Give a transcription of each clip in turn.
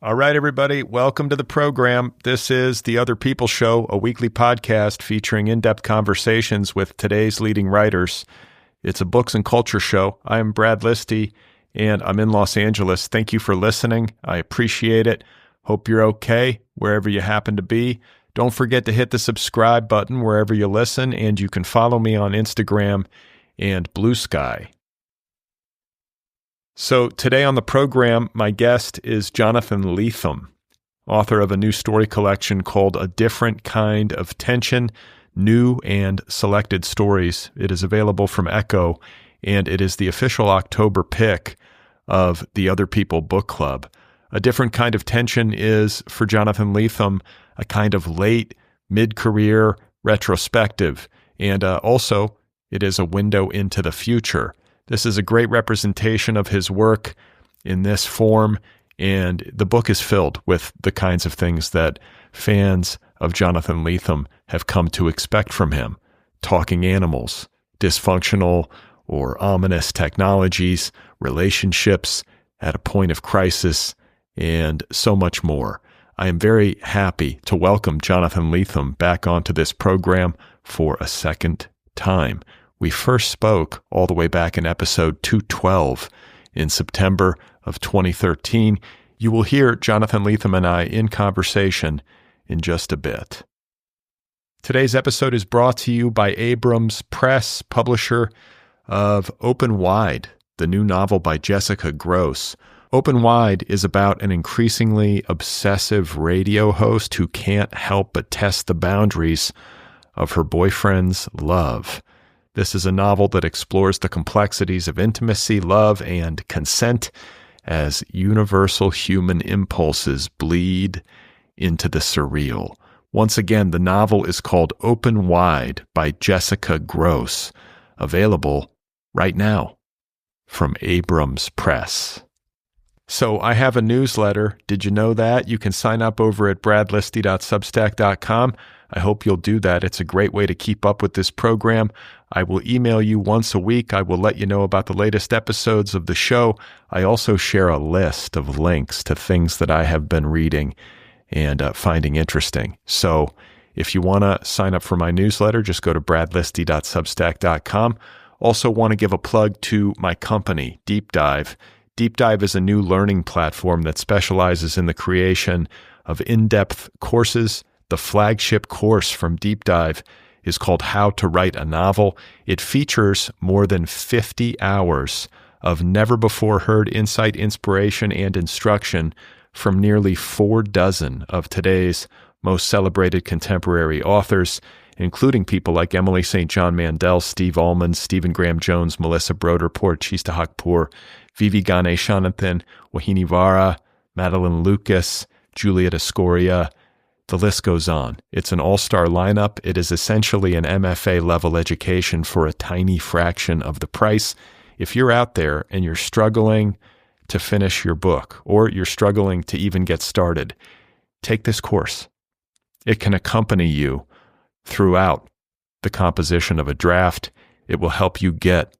All right, everybody, welcome to the program. This is the Otherppl Show, a weekly podcast featuring in-depth conversations with today's leading writers. It's a books and culture show. I am Brad Listi, and I'm in Los Angeles. Thank you for listening. I appreciate it. Hope you're okay wherever you happen to be. Don't forget to hit the subscribe button wherever you listen, and you can follow me on Instagram and Blue Sky. So today on the program, my guest is Jonathan Lethem, author of a new story collection called A Different Kind of Tension, New and Selected Stories. It is available from Ecco, and it is the official October pick of the Otherppl Book Club. A Different Kind of Tension is, for Jonathan Lethem, a kind of late, mid-career retrospective, and also it is a window into the future. This is a great representation of his work in this form, and the book is filled with the kinds of things that fans of Jonathan Lethem have come to expect from him. Talking animals, dysfunctional or ominous technologies, relationships at a point of crisis, and so much more. I am very happy to welcome Jonathan Lethem back onto this program for a second time. We first spoke all the way back in episode 212 in September of 2013. You will hear Jonathan Lethem and I in conversation in just a bit. Today's episode is brought to you by Abrams Press, publisher of Open Wide, the new novel by Jessica Gross. Open Wide is about an increasingly obsessive radio host who can't help but test the boundaries of her boyfriend's love. This is a novel that explores the complexities of intimacy, love, and consent as universal human impulses bleed into the surreal. Once again, the novel is called Open Wide by Jessica Gross, available right now from Abrams Press. So I have a newsletter. Did you know that? You can sign up over at bradlisti.substack.com. I hope you'll do that. It's a great way to keep up with this program. I will email you once a week. I will let you know about the latest episodes of the show. I also share a list of links to things that I have been reading and finding interesting. So if you want to sign up for my newsletter, just go to bradlisti.substack.com. Also want to give a plug to my company, Deep Dive. Deep Dive is a new learning platform that specializes in the creation of in-depth courses. The flagship course from Deep Dive is called How to Write a Novel. It features more than 50 hours of never-before-heard insight, inspiration, and instruction from nearly 4 dozen of today's most celebrated contemporary authors, including people like Emily St. John Mandel, Steve Almond, Stephen Graham Jones, Melissa Broder, Chista Hakpour, Vivi Ganeshanathan, Wahini Vara, Madeline Lucas, Juliet Escoria. The list goes on. It's an all-star lineup. It is essentially an MFA-level education for a tiny fraction of the price. If you're out there and you're struggling to finish your book, or you're struggling to even get started, take this course. It can accompany you throughout the composition of a draft. It will help you get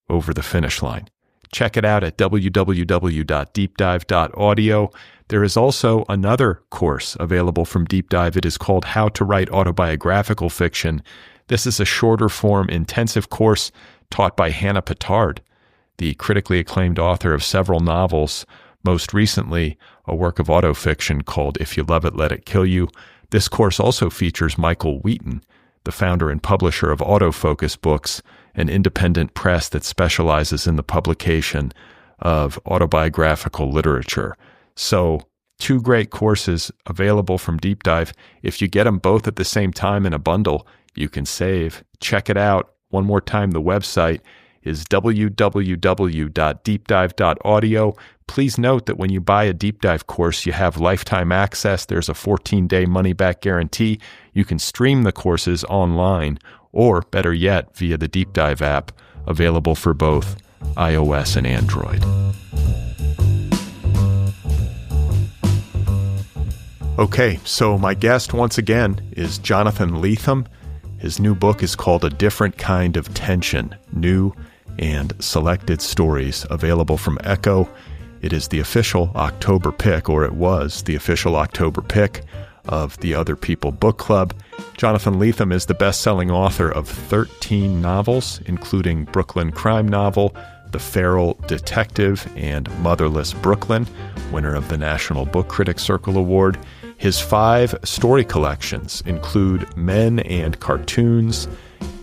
over the finish line. Check it out at www.deepdive.audio. There is also another course available from Deep Dive. It is called How to Write Autobiographical Fiction. This is a shorter form intensive course taught by Hannah Pittard, the critically acclaimed author of several novels, most recently a work of autofiction called If You Love It, Let It Kill You. This course also features Michael Wheaton, the founder and publisher of Autofocus Books, an independent press that specializes in the publication of autobiographical literature. So 2 great courses available from Deep Dive. If you get them both at the same time in a bundle, you can save. Check it out. One more time, the website is www.deepdive.audio. Please note that when you buy a Deep Dive course, you have lifetime access. There's a 14-day money-back guarantee. You can stream the courses online, or better yet, via the Deep Dive app, available for both iOS and Android. Okay, so my guest once again is Jonathan Lethem. His new book is called A Different Kind of Tension, New and Selected Stories, available from Ecco. It is the official October pick, or it was the official October pick of the Otherppl Book Club. Jonathan Lethem is the best-selling author of 13 novels, including Brooklyn crime novel, The Feral Detective, and Motherless Brooklyn, winner of the National Book Critics Circle Award. His 5 story collections include Men and Cartoons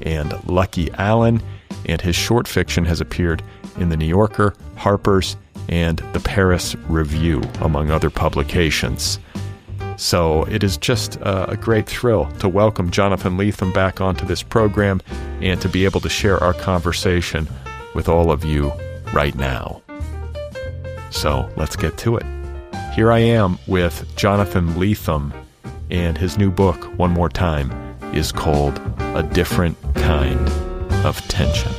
and Lucky Allen, and his short fiction has appeared in The New Yorker, Harper's, and the Paris Review, among other publications. So it is just a great thrill to welcome Jonathan Lethem back onto this program and to be able to share our conversation with all of you right now. So let's get to it. Here I am with Jonathan Lethem, and his new book, one more time, is called A Different Kind of Tension.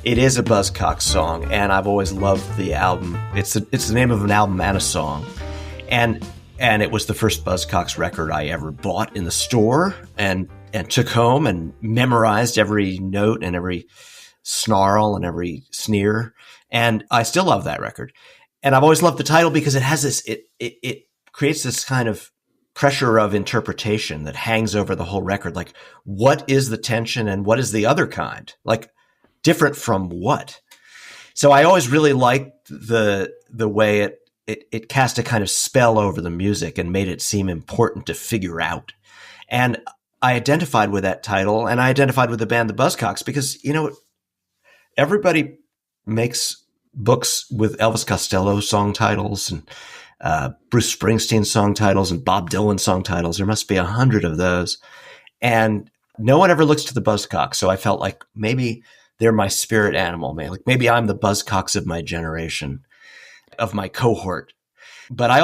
It is a Buzzcocks song, and I've always loved the album. It's the name of an album and a song. And it was the first Buzzcocks record I ever bought in the store and took home and memorized every note and every snarl and every sneer. And I still love that record. And I've always loved the title because it has this, it creates this kind of pressure of interpretation that hangs over the whole record. Like, what is the tension and what is the other kind? Like, different from what? So I always really liked the way it cast a kind of spell over the music and made it seem important to figure out. And I identified with that title, and I identified with the band The Buzzcocks because, everybody makes books with Elvis Costello song titles and Bruce Springsteen song titles and Bob Dylan song titles. There must be 100 of those. And no one ever looks to the Buzzcocks. So I felt like maybe they're my spirit animal, man. Like maybe I'm the Buzzcocks of my generation, of my cohort. But I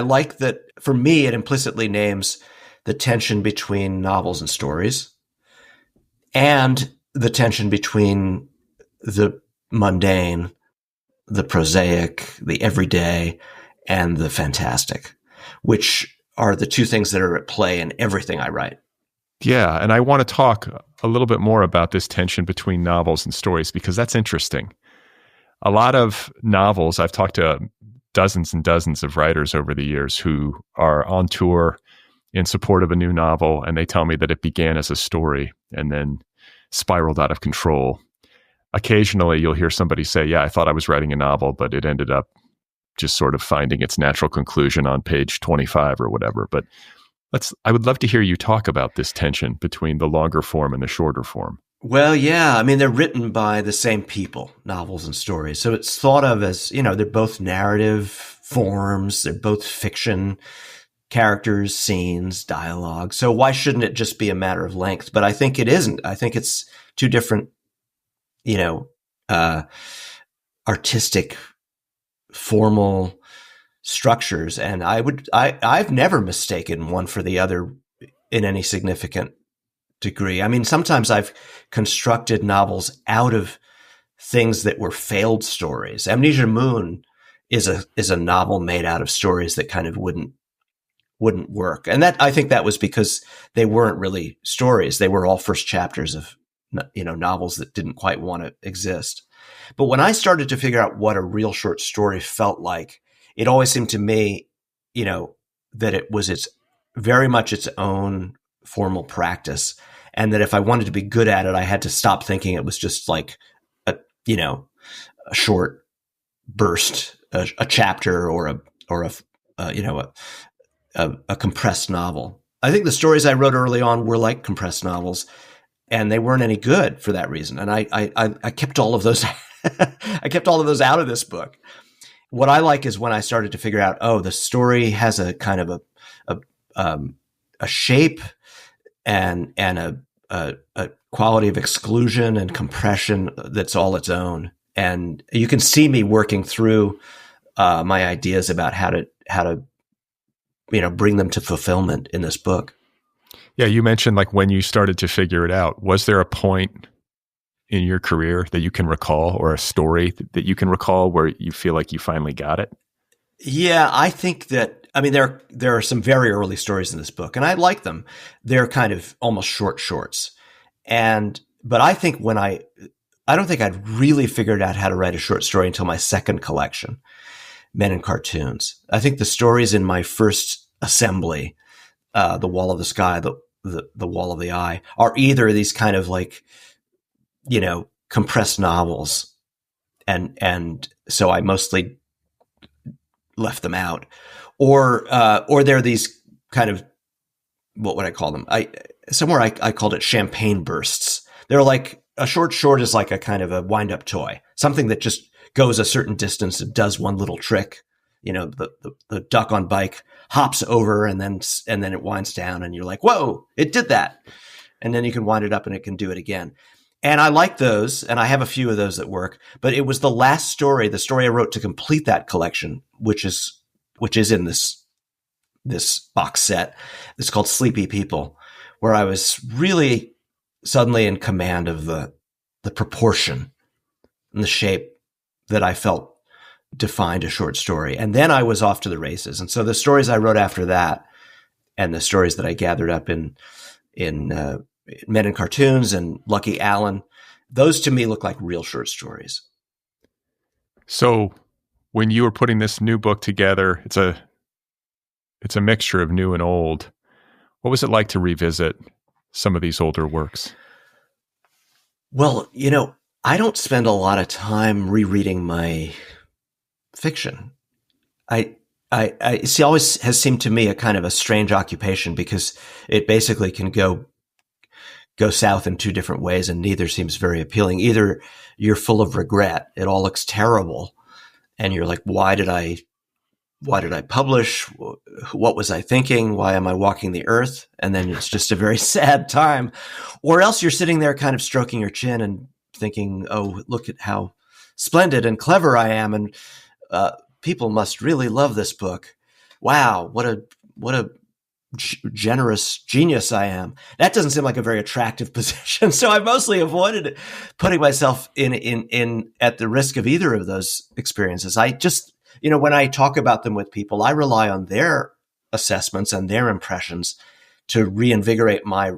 like that for me, it implicitly names the tension between novels and stories and the tension between the mundane, the prosaic, the everyday, and the fantastic, which are the two things that are at play in everything I write. Yeah, and I want to talk a little bit more about this tension between novels and stories because that's interesting. A lot of novels, I've talked to dozens and dozens of writers over the years who are on tour in support of a new novel, and they tell me that it began as a story and then spiraled out of control. Occasionally, you'll hear somebody say, yeah, I thought I was writing a novel, but it ended up just sort of finding its natural conclusion on page 25 or whatever. But I would love to hear you talk about this tension between the longer form and the shorter form. Well, yeah. I mean, they're written by the same people, novels and stories. So it's thought of as, they're both narrative forms. They're both fiction, characters, scenes, dialogue. So why shouldn't it just be a matter of length? But I think it isn't. I think it's two different, artistic, formal structures. And I've never mistaken one for the other in any significant degree. I mean, sometimes I've constructed novels out of things that were failed stories. Amnesia Moon is a novel made out of stories that kind of wouldn't work. And I think that was because they weren't really stories. They were all first chapters of, novels that didn't quite want to exist. But when I started to figure out what a real short story felt like, it always seemed to me, that it was very much its own formal practice. And that if I wanted to be good at it, I had to stop thinking it was just like a short burst, a chapter or a compressed novel. I think the stories I wrote early on were like compressed novels, and they weren't any good for that reason. And I kept all of those. I kept all of those out of this book. What I like is when I started to figure out, the story has a kind of a shape and a quality of exclusion and compression that's all its own. And you can see me working through my ideas about how to bring them to fulfillment in this book. Yeah, you mentioned like when you started to figure it out. Was there a point in your career that you can recall, or a story that you can recall where you feel like you finally got it? Yeah, I think that, there are some very early stories in this book, and I like them. They're kind of almost short shorts. But I think when I don't think I'd really figured out how to write a short story until my second collection, Men in Cartoons. I think the stories in my first assembly, The Wall of the Sky, the Wall of the Eye, are either these kind of like, compressed novels. And so I mostly left them out, or they're these kind of, what would I call them? I called it champagne bursts. They're like a short is like a kind of a wind up toy, something that just goes a certain distance and does one little trick. The duck on bike hops over and then it winds down and you're like, whoa, it did that. And then you can wind it up and it can do it again. And I like those, and I have a few of those that work, but it was the last story, the story I wrote to complete that collection, which is in this box set. It's called Sleepy People, where I was really suddenly in command of the proportion and the shape that I felt defined a short story. And then I was off to the races. And so the stories I wrote after that, and the stories that I gathered up in Men in Cartoons and Lucky Allen, those to me look like real short stories. So when you were putting this new book together, it's a mixture of new and old. What was it like to revisit some of these older works? Well, I don't spend a lot of time rereading my fiction. I see, always has seemed to me a kind of a strange occupation, because it basically can go south in two different ways, and neither seems very appealing. Either you're full of regret, it all looks terrible, and you're like, why did I publish? What was I thinking? Why am I walking the earth? And then it's just a very sad time. Or else you're sitting there kind of stroking your chin and thinking, oh, look at how splendid and clever I am, and people must really love this book. Wow, what a generous genius I am. That doesn't seem like a very attractive position. So I mostly avoided putting myself in at the risk of either of those experiences. I just, when I talk about them with people, I rely on their assessments and their impressions to reinvigorate my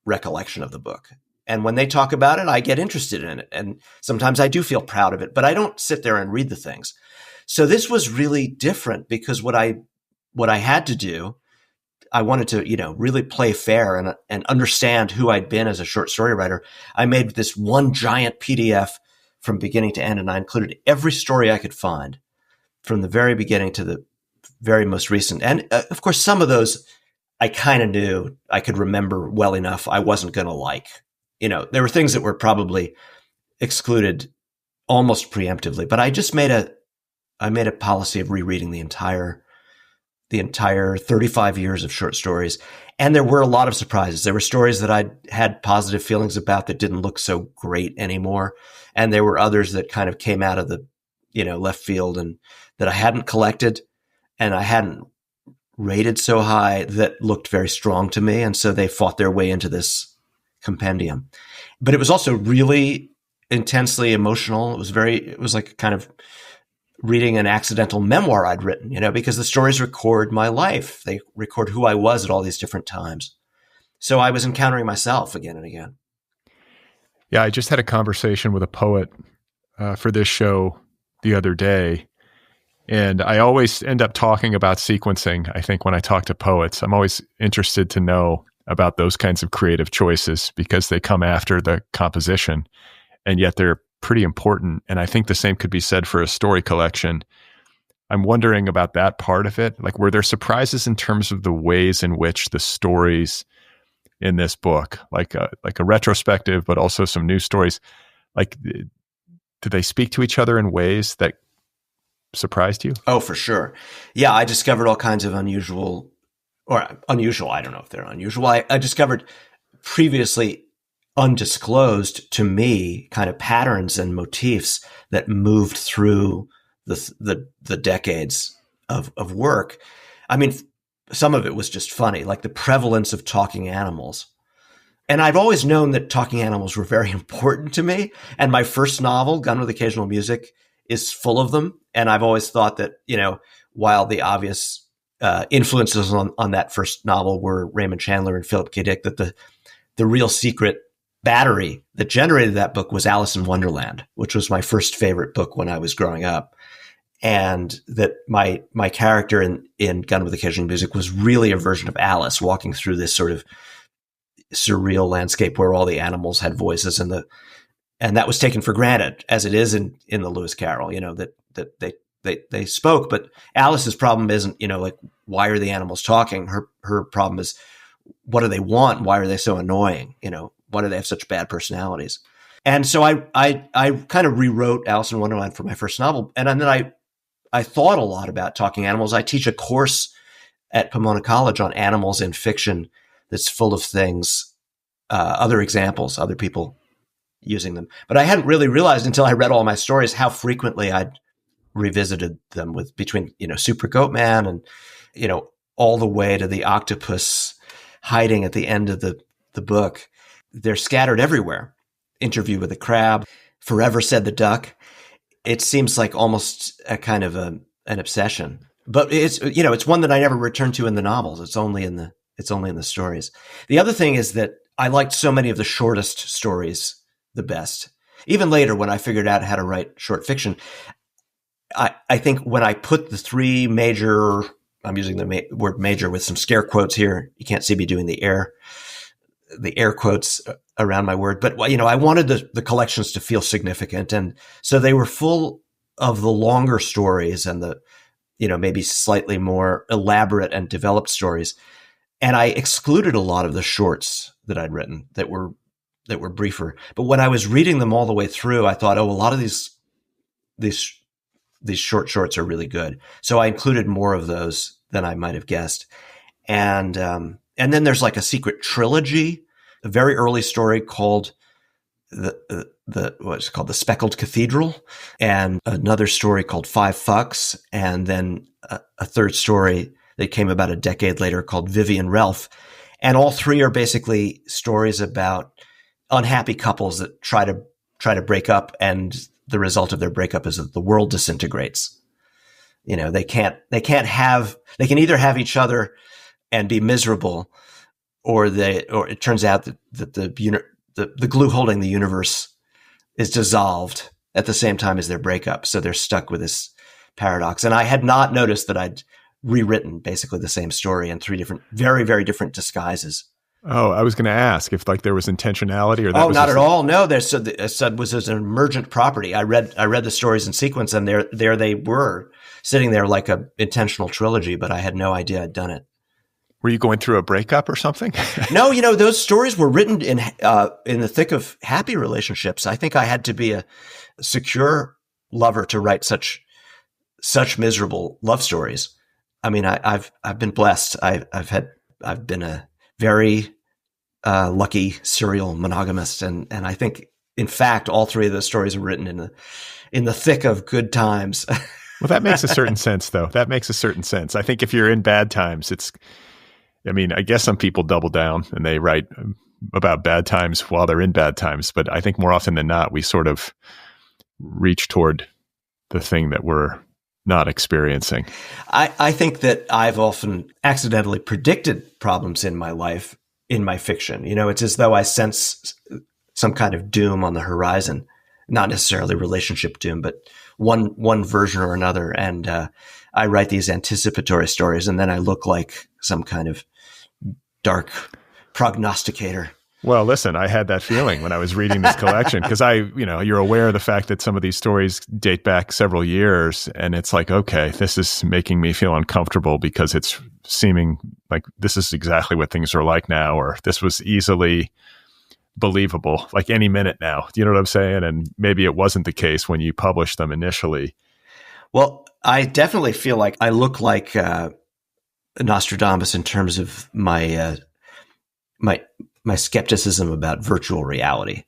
recollection of the book. And when they talk about it, I get interested in it. And sometimes I do feel proud of it, but I don't sit there and read the things. So this was really different, because what I had to do, I wanted to, really play fair and understand who I'd been as a short story writer. I made this one giant PDF from beginning to end, and I included every story I could find from the very beginning to the very most recent. And of course, some of those I kind of knew I could remember well enough I wasn't going to like. There were things that were probably excluded almost preemptively, but I just made a policy of rereading the entire 35 years of short stories. And there were a lot of surprises. There were stories that I had positive feelings about that didn't look so great anymore. And there were others that kind of came out of the, left field, and that I hadn't collected and I hadn't rated so high that looked very strong to me. And so they fought their way into this compendium. But it was also really intensely emotional. It was like kind of reading an accidental memoir I'd written, because the stories record my life. They record who I was at all these different times. So I was encountering myself again and again. Yeah, I just had a conversation with a poet for this show the other day, and I always end up talking about sequencing. I think when I talk to poets, I'm always interested to know about those kinds of creative choices, because they come after the composition, and yet they're pretty important. And I think the same could be said for a story collection. I'm wondering about that part of it. Like, were there surprises in terms of the ways in which the stories in this book, like a retrospective, but also some new stories, like, did they speak to each other in ways that surprised you? Oh, for sure. Yeah, I discovered all kinds of unusual, I don't know if they're unusual. I discovered previously undisclosed to me kind of patterns and motifs that moved through the decades of work. I mean, some of it was just funny, like the prevalence of talking animals. And I've always known that talking animals were very important to me. And my first novel, Gun with Occasional Music, is full of them. And I've always thought that, while the obvious influences on that first novel were Raymond Chandler and Philip K. Dick, that the real secret battery that generated that book was Alice in Wonderland, which was my first favorite book when I was growing up. And that my character in Gun with Occasional Music was really a version of Alice walking through this sort of surreal landscape where all the animals had voices, and that was taken for granted, as it is in the Lewis Carroll, that they spoke. But Alice's problem isn't, like, why are the animals talking? Her problem is, what do they want? Why are they so annoying? Why do they have such bad personalities? And so I kind of rewrote Alice in Wonderland for my first novel. And then I thought a lot about talking animals. I teach a course at Pomona College on animals in fiction that's full of things, other examples, other people using them. But I hadn't really realized until I read all my stories how frequently I'd revisited them between Super Goat Man and, all the way to the octopus hiding at the end of the book. They're scattered everywhere. Interview with a Crab, Forever Said the Duck. It seems like almost a kind of an obsession, but it's one that I never returned to in the novels. It's only in the stories. The other thing is that I liked so many of the shortest stories the best. Even later, when I figured out how to write short fiction, I think when I put the three major, I'm using the word major with some scare quotes here. You can't see me doing the air quotes around my word, but I wanted the collections to feel significant. And so they were full of the longer stories and the, maybe slightly more elaborate and developed stories. And I excluded a lot of the shorts that I'd written that were briefer. But when I was reading them all the way through, I thought, a lot of these shorts are really good. So I included more of those than I might have guessed. And then there's like a secret trilogy, a very early story called what's called The Speckled Cathedral, and another story called Five Fucks, and then a third story that came about a decade later called Vivian Ralph. And all three are basically stories about unhappy couples that try to break up, and the result of their breakup is that the world disintegrates. They can either have each other and be miserable, or it turns out that the glue holding the universe is dissolved at the same time as their breakup. So they're stuck with this paradox. And I had not noticed that I'd rewritten basically the same story in three different, very, very different disguises. Oh, I was going to ask if there was intentionality or that. Oh, not at all. No, there's an emergent property. I read the stories in sequence, and there they were sitting there like a intentional trilogy, but I had no idea I'd done it. Were you going through a breakup or something? No, those stories were written in the thick of happy relationships. I think I had to be a secure lover to write such miserable love stories. I mean, I've been blessed. I've been a very lucky serial monogamist, and I think, in fact, all three of those stories are written in the thick of good times. Well, that makes a certain sense, though. That makes a certain sense. I think if you're in bad times, I guess some people double down and they write about bad times while they're in bad times. But I think more often than not, we sort of reach toward the thing that we're not experiencing. I think that I've often accidentally predicted problems in my life, in my fiction. It's as though I sense some kind of doom on the horizon, not necessarily relationship doom, but one version or another. And I write these anticipatory stories, and then I look like some kind of dark prognosticator. Well, listen, I had that feeling when I was reading this collection, because you're aware of the fact that some of these stories date back several years, and it's like, okay, this is making me feel uncomfortable because it's seeming like this is exactly what things are like now, or this was easily believable, like any minute now. Do you know what I'm saying? And maybe it wasn't the case when you published them initially. Well, I definitely feel like I look like Nostradamus in terms of my skepticism about virtual reality,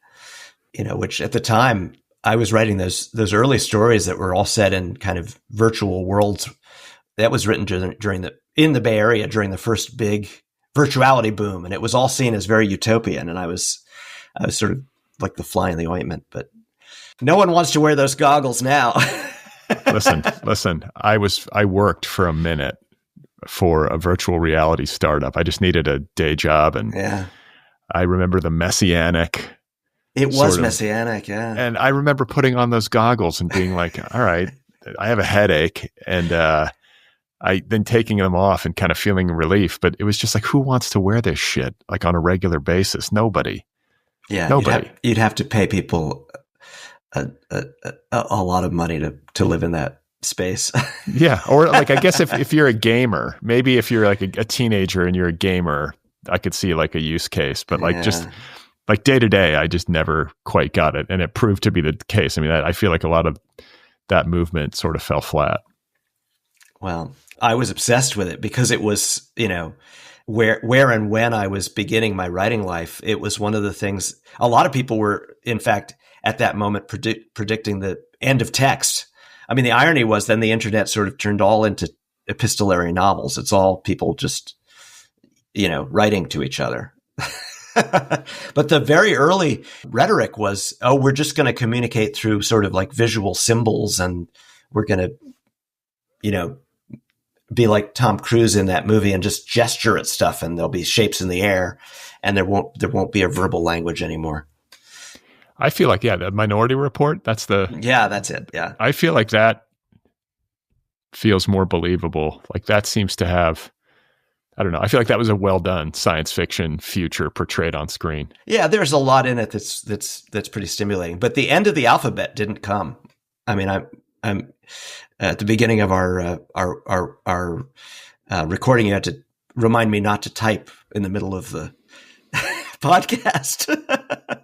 which at the time I was writing those early stories that were all set in kind of virtual worlds. That was written in the Bay Area during the first big virtuality boom, and it was all seen as very utopian. And I was sort of like the fly in the ointment, but no one wants to wear those goggles now. Listen, I worked for a minute for a virtual reality startup. I just needed a day job. And yeah. I remember the messianic It was sort of. messianic, yeah. And I remember putting on those goggles and being like, all right, I have a headache. And I then taking them off and kind of feeling relief. But it was just like, who wants to wear this shit like on a regular basis? Nobody. Yeah, Nobody. You'd have to pay people a lot of money to live in that space. Yeah. Or like, I guess if you're a gamer, maybe if you're like a teenager and you're a gamer, I could see like a use case, but like just like day to day, I just never quite got it. And it proved to be the case. I mean, I feel like a lot of that movement sort of fell flat. Well, I was obsessed with it because it was, where and when I was beginning my writing life, it was one of the things a lot of people were, in fact, at that moment predicting the end of text. I mean, the irony was then the internet sort of turned all into epistolary novels. It's all people just, writing to each other. But the very early rhetoric was, we're just going to communicate through sort of like visual symbols, and we're going to, be like Tom Cruise in that movie and just gesture at stuff, and there'll be shapes in the air, and there won't be a verbal language anymore. I feel like, the Minority Report, that's it. Yeah. I feel like that feels more believable. Like that seems to have, I don't know. I feel like that was a well done science fiction future portrayed on screen. Yeah. There's a lot in it that's pretty stimulating, but the end of the alphabet didn't come. I mean, I'm at the beginning of our recording, you had to remind me not to type in the middle of the podcast.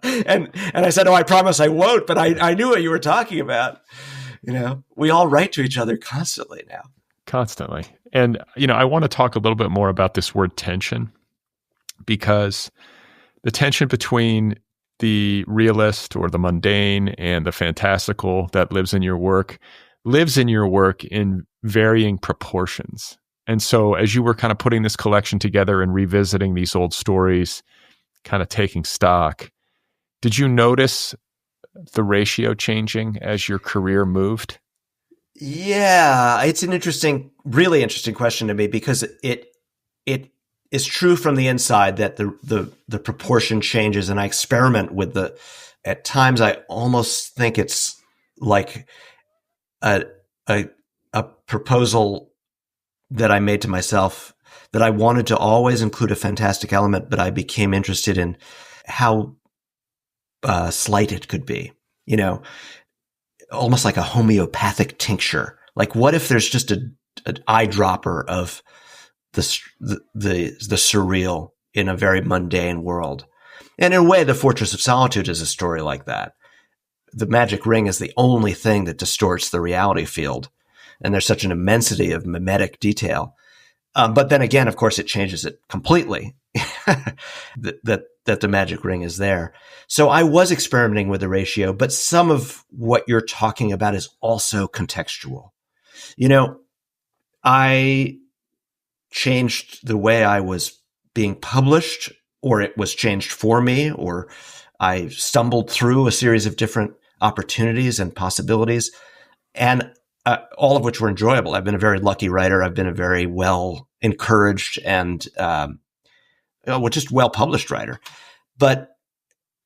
and I said, I promise I won't, but I knew what you were talking about. We all write to each other constantly now. Constantly. And, I want to talk a little bit more about this word tension, because the tension between the realist or the mundane and the fantastical that lives in your work in varying proportions. And so as you were kind of putting this collection together and revisiting these old stories, kind of taking stock, did you notice the ratio changing as your career moved? Yeah, it's an really interesting question to me, because it is true from the inside that the proportion changes, and I experiment with at times I almost think it's like a proposal that I made to myself, that I wanted to always include a fantastic element, but I became interested in how slight it could be, almost like a homeopathic tincture. Like, what if there's just an eyedropper of the surreal in a very mundane world? And in a way, The Fortress of Solitude is a story like that. The magic ring is the only thing that distorts the reality field. And there's such an immensity of mimetic detail. But then again, of course, it changes it completely that the magic ring is there. So I was experimenting with the ratio, but some of what you're talking about is also contextual. I changed the way I was being published, or it was changed for me, or I stumbled through a series of different opportunities and possibilities, and all of which were enjoyable. I've been a very lucky writer. I've been a very well encouraged and just well published writer. But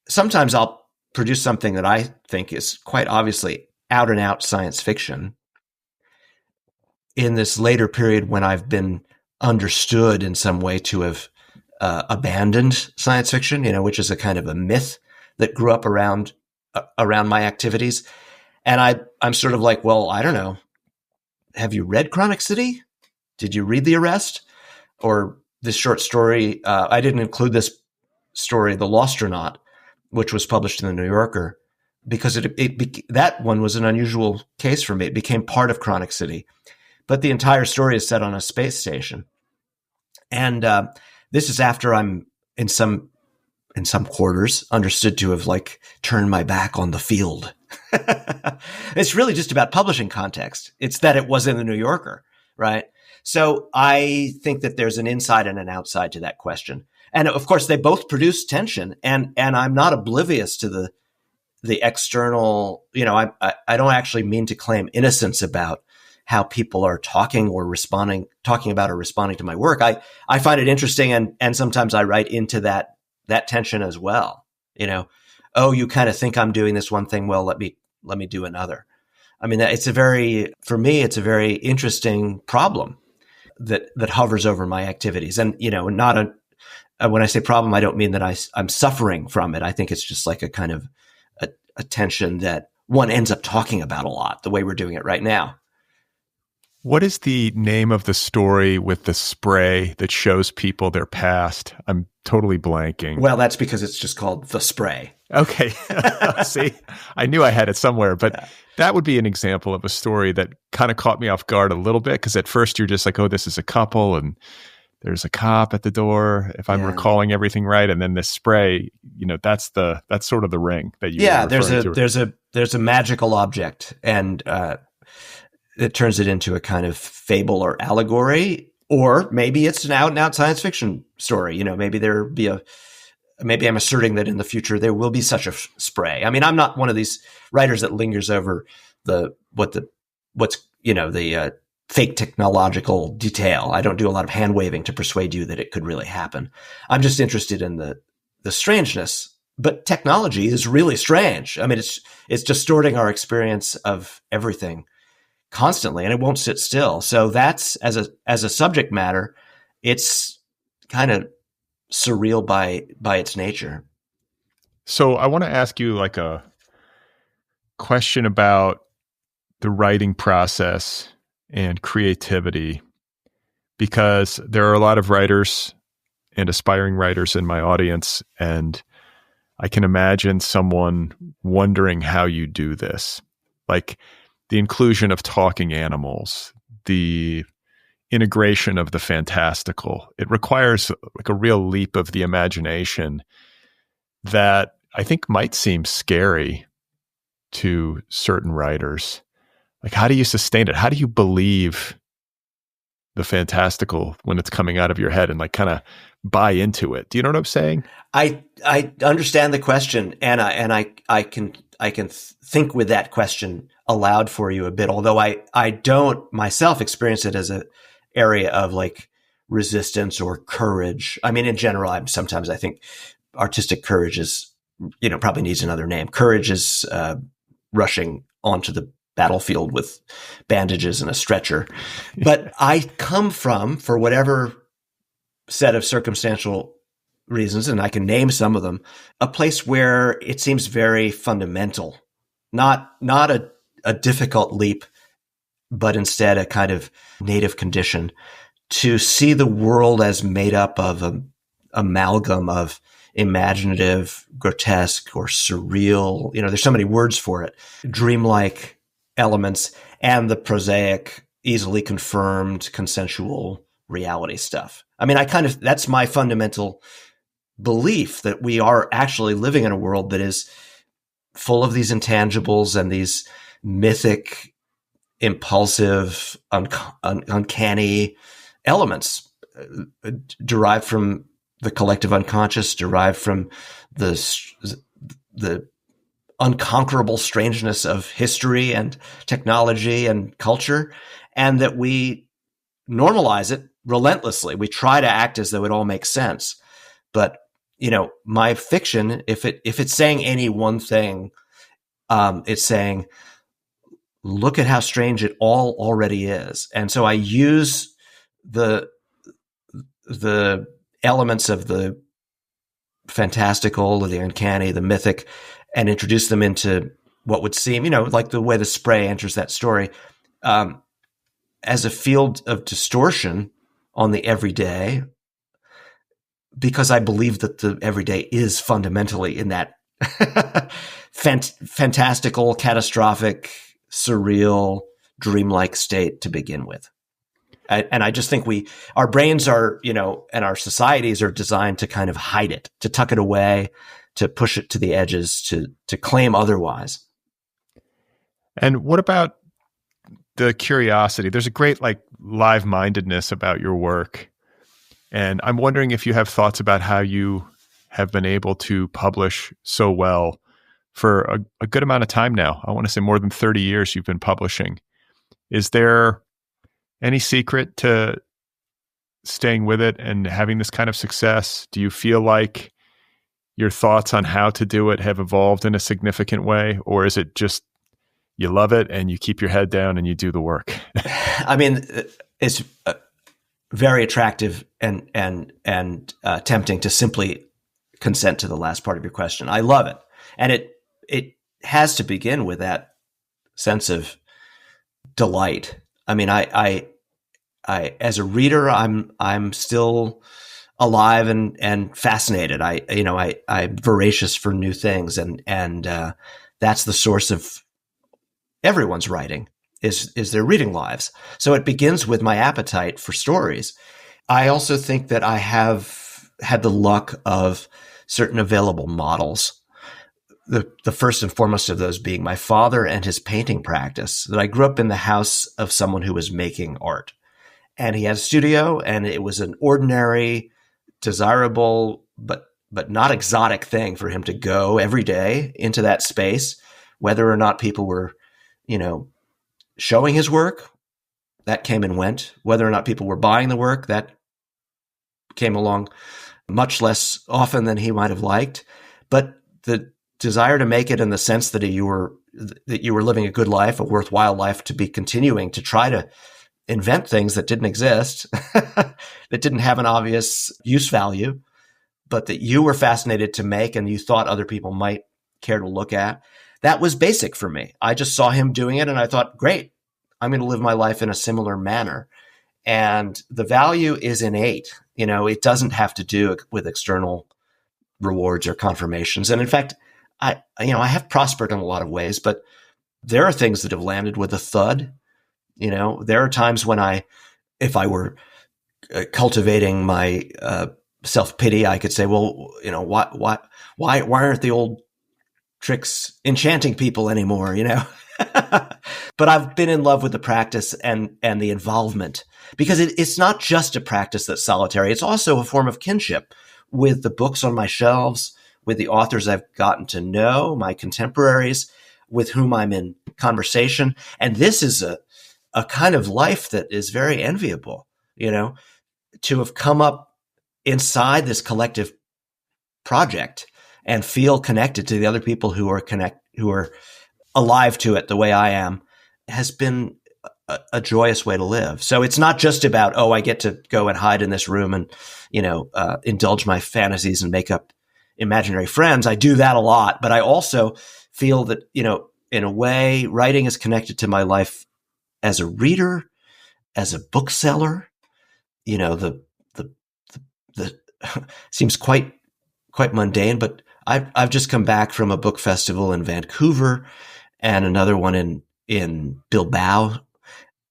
sometimes I'll produce something that I think is quite obviously out and out science fiction in this later period when I've been understood in some way to have abandoned science fiction, which is a kind of a myth that grew up around my activities. And I'm sort of like, well, I don't know. Have you read Chronic City? Did you read The Arrest? Or this short story? I didn't include this story, The Lostronaut, which was published in the New Yorker, because that one was an unusual case for me. It became part of Chronic City. But the entire story is set on a space station. And this is after I'm in some quarters understood to have like turned my back on the field. It's really just about publishing context. It's that it was in the New Yorker, right? So I think that there's an inside and an outside to that question. And of course, they both produce tension. And I'm not oblivious to the external, I don't actually mean to claim innocence about how people are talking about or responding to my work. I find it interesting, and sometimes I write into that tension as well. oh, you kind of think I'm doing this one thing. Well, let me do another. I mean, for me, it's a very interesting problem that hovers over my activities. And, when I say problem, I don't mean that I'm suffering from it. I think it's just like a kind of a tension that one ends up talking about a lot, the way we're doing it right now. What is the name of the story with the spray that shows people their past? I'm totally blanking. Well, that's because it's just called The Spray. Okay. See, I knew I had it somewhere, but that would be an example of a story that kind of caught me off guard a little bit, because at first you're just like, oh, this is a couple and there's a cop at the door, if I'm recalling everything right. And then this spray, that's sort of the ring that you there's a magical object, and it turns it into a kind of fable or allegory, or maybe it's an out and out science fiction story. Maybe maybe I'm asserting that in the future there will be such a spray. I mean, I'm not one of these writers that lingers over the fake technological detail. I don't do a lot of hand waving to persuade you that it could really happen. I'm just interested in the strangeness. But technology is really strange. I mean, it's distorting our experience of everything constantly, and it won't sit still. So that's, as a subject matter, it's kind of surreal by its nature. So I want to ask you like a question about the writing process and creativity, because there are a lot of writers and aspiring writers in my audience, and I can imagine someone wondering how you do this. Like the inclusion of talking animals, the integration of the fantastical. It requires like a real leap of the imagination that I think might seem scary to certain writers. Like, how do you sustain it? How do you believe the fantastical when it's coming out of your head and like kind of buy into it? Do you know what I'm saying? I understand the question, and I can think with that question aloud for you a bit, although I don't myself experience it as an area of like resistance or courage. I mean, in general, sometimes I think artistic courage is, probably needs another name. Courage is rushing onto the battlefield with bandages and a stretcher. But I come from, for whatever set of circumstantial reasons, and I can name some of them, a place where it seems very fundamental, not a difficult leap, but instead a kind of native condition to see the world as made up of an amalgam of imaginative, grotesque, or surreal. There's so many words for it, dreamlike elements, and the prosaic, easily confirmed, consensual reality stuff. I mean, that's my fundamental belief, that we are actually living in a world that is full of these intangibles and these mythic, impulsive, uncanny elements derived from the collective unconscious, derived from the unconquerable strangeness of history and technology and culture, and that we normalize it relentlessly. We try to act as though it all makes sense. But, my fiction, if it's saying any one thing, it's saying, look at how strange it all already is. And so I use the elements of the fantastical, the uncanny, the mythic, and introduce them into what would seem, like the way the spray enters that story, as a field of distortion on the everyday, because I believe that the everyday is fundamentally in that fantastical, catastrophic, surreal, dreamlike state to begin with. And I just think our brains are, and our societies are designed to kind of hide it, to tuck it away, to push it to the edges, to claim otherwise. And what about the curiosity? There's a great live-mindedness about your work. And I'm wondering if you have thoughts about how you have been able to publish so well for a good amount of time now. I want to say more than 30 years you've been publishing. Is there any secret to staying with it and having this kind of success? Do you feel like your thoughts on how to do it have evolved in a significant way? Or is it just you love it and you keep your head down and you do the work? I mean, it's very attractive and tempting to simply consent to the last part of your question. I love it. And it has to begin with that sense of delight. I mean, I as a reader, I'm still alive and fascinated. I'm voracious for new things, and that's the source of everyone's writing is their reading lives. So it begins with my appetite for stories. I also think that I have had the luck of certain available models. The first and foremost of those being my father and his painting practice. That I grew up in the house of someone who was making art. And he had a studio, and it was an ordinary, desirable, but not exotic thing for him to go every day into that space, whether or not people were, showing his work, that came and went. Whether or not people were buying the work, that came along much less often than he might have liked. But the desire to make it in the sense that you were living a good life, a worthwhile life, to be continuing to try to invent things that didn't exist, that didn't have an obvious use value, but that you were fascinated to make and you thought other people might care to look at. That was basic for me. I just saw him doing it and I thought, great, I'm going to live my life in a similar manner. And the value is innate. It doesn't have to do with external rewards or confirmations. And in fact, I have prospered in a lot of ways, but there are things that have landed with a thud. There are times when if I were cultivating my self-pity, I could say, well, why aren't the old tricks enchanting people anymore? But I've been in love with the practice and the involvement, because it's not just a practice that's solitary. It's also a form of kinship with the books on my shelves, with the authors I've gotten to know, my contemporaries with whom I'm in conversation. And this is a kind of life that is very enviable, to have come up inside this collective project and feel connected to the other people who are alive to it the way I am, has been a joyous way to live. So it's not just about, I get to go and hide in this room and, indulge my fantasies and make up imaginary friends. I do that a lot, but I also feel that, in a way, writing is connected to my life as a reader, as a bookseller. The seems quite mundane, but I've just come back from a book festival in Vancouver and another one in Bilbao.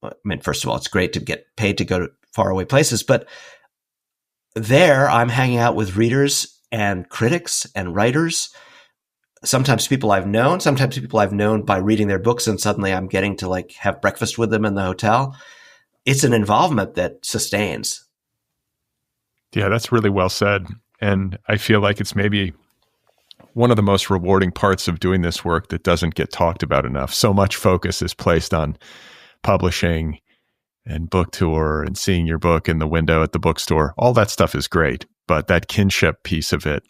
I mean, first of all, it's great to get paid to go to faraway places, but there I'm hanging out with readers and critics and writers. Sometimes people I've known by reading their books, and suddenly I'm getting to have breakfast with them in the hotel. It's an involvement that sustains. Yeah, that's really well said. And I feel like it's maybe one of the most rewarding parts of doing this work that doesn't get talked about enough. So much focus is placed on publishing and book tour and seeing your book in the window at the bookstore. All that stuff is great, but that kinship piece of it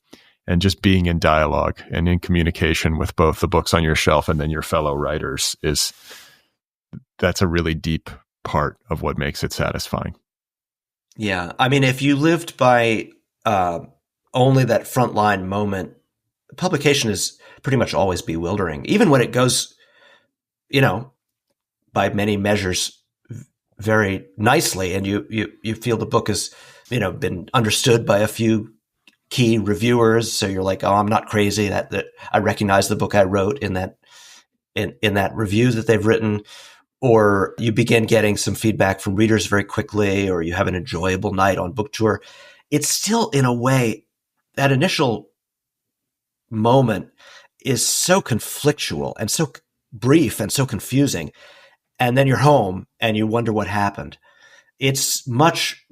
and just being in dialogue and in communication with both the books on your shelf and then your fellow writers that's a really deep part of what makes it satisfying. Yeah. I mean, if you lived by only that frontline moment, publication is pretty much always bewildering, even when it goes, by many measures very nicely. And you feel the book has, been understood by a few key reviewers. So you're like, I'm not crazy that I recognize the book I wrote in that review that they've written. Or you begin getting some feedback from readers very quickly, or you have an enjoyable night on book tour. It's still, in a way, that initial moment is so conflictual and so brief and so confusing. And then you're home and you wonder what happened. It's much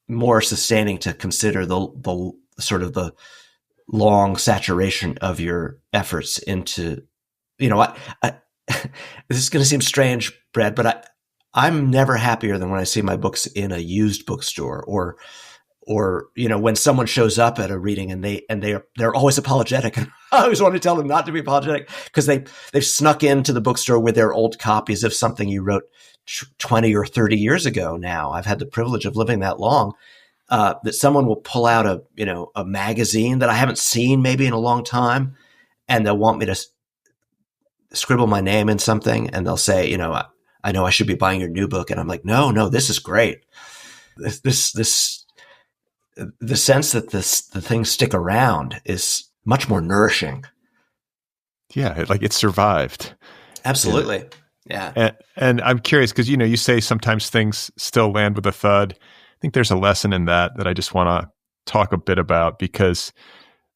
more sustaining to consider the sort of the long saturation of your efforts into, this is going to seem strange, Brad, but I'm never happier than when I see my books in a used bookstore when someone shows up at a reading and they're always apologetic, and I always want to tell them not to be apologetic because they've snuck into the bookstore with their old copies of something you wrote 20 or 30 years ago. Now I've had the privilege of living that long, that someone will pull out a magazine that I haven't seen maybe in a long time, and they'll want me to scribble my name in something, and they'll say, I know I should be buying your new book, and I'm like, no, this is great. This the sense that the things stick around is much more nourishing. Yeah, like it survived. Absolutely. Yeah. And I'm curious because, you say sometimes things still land with a thud. I think there's a lesson in that I just want to talk a bit about, because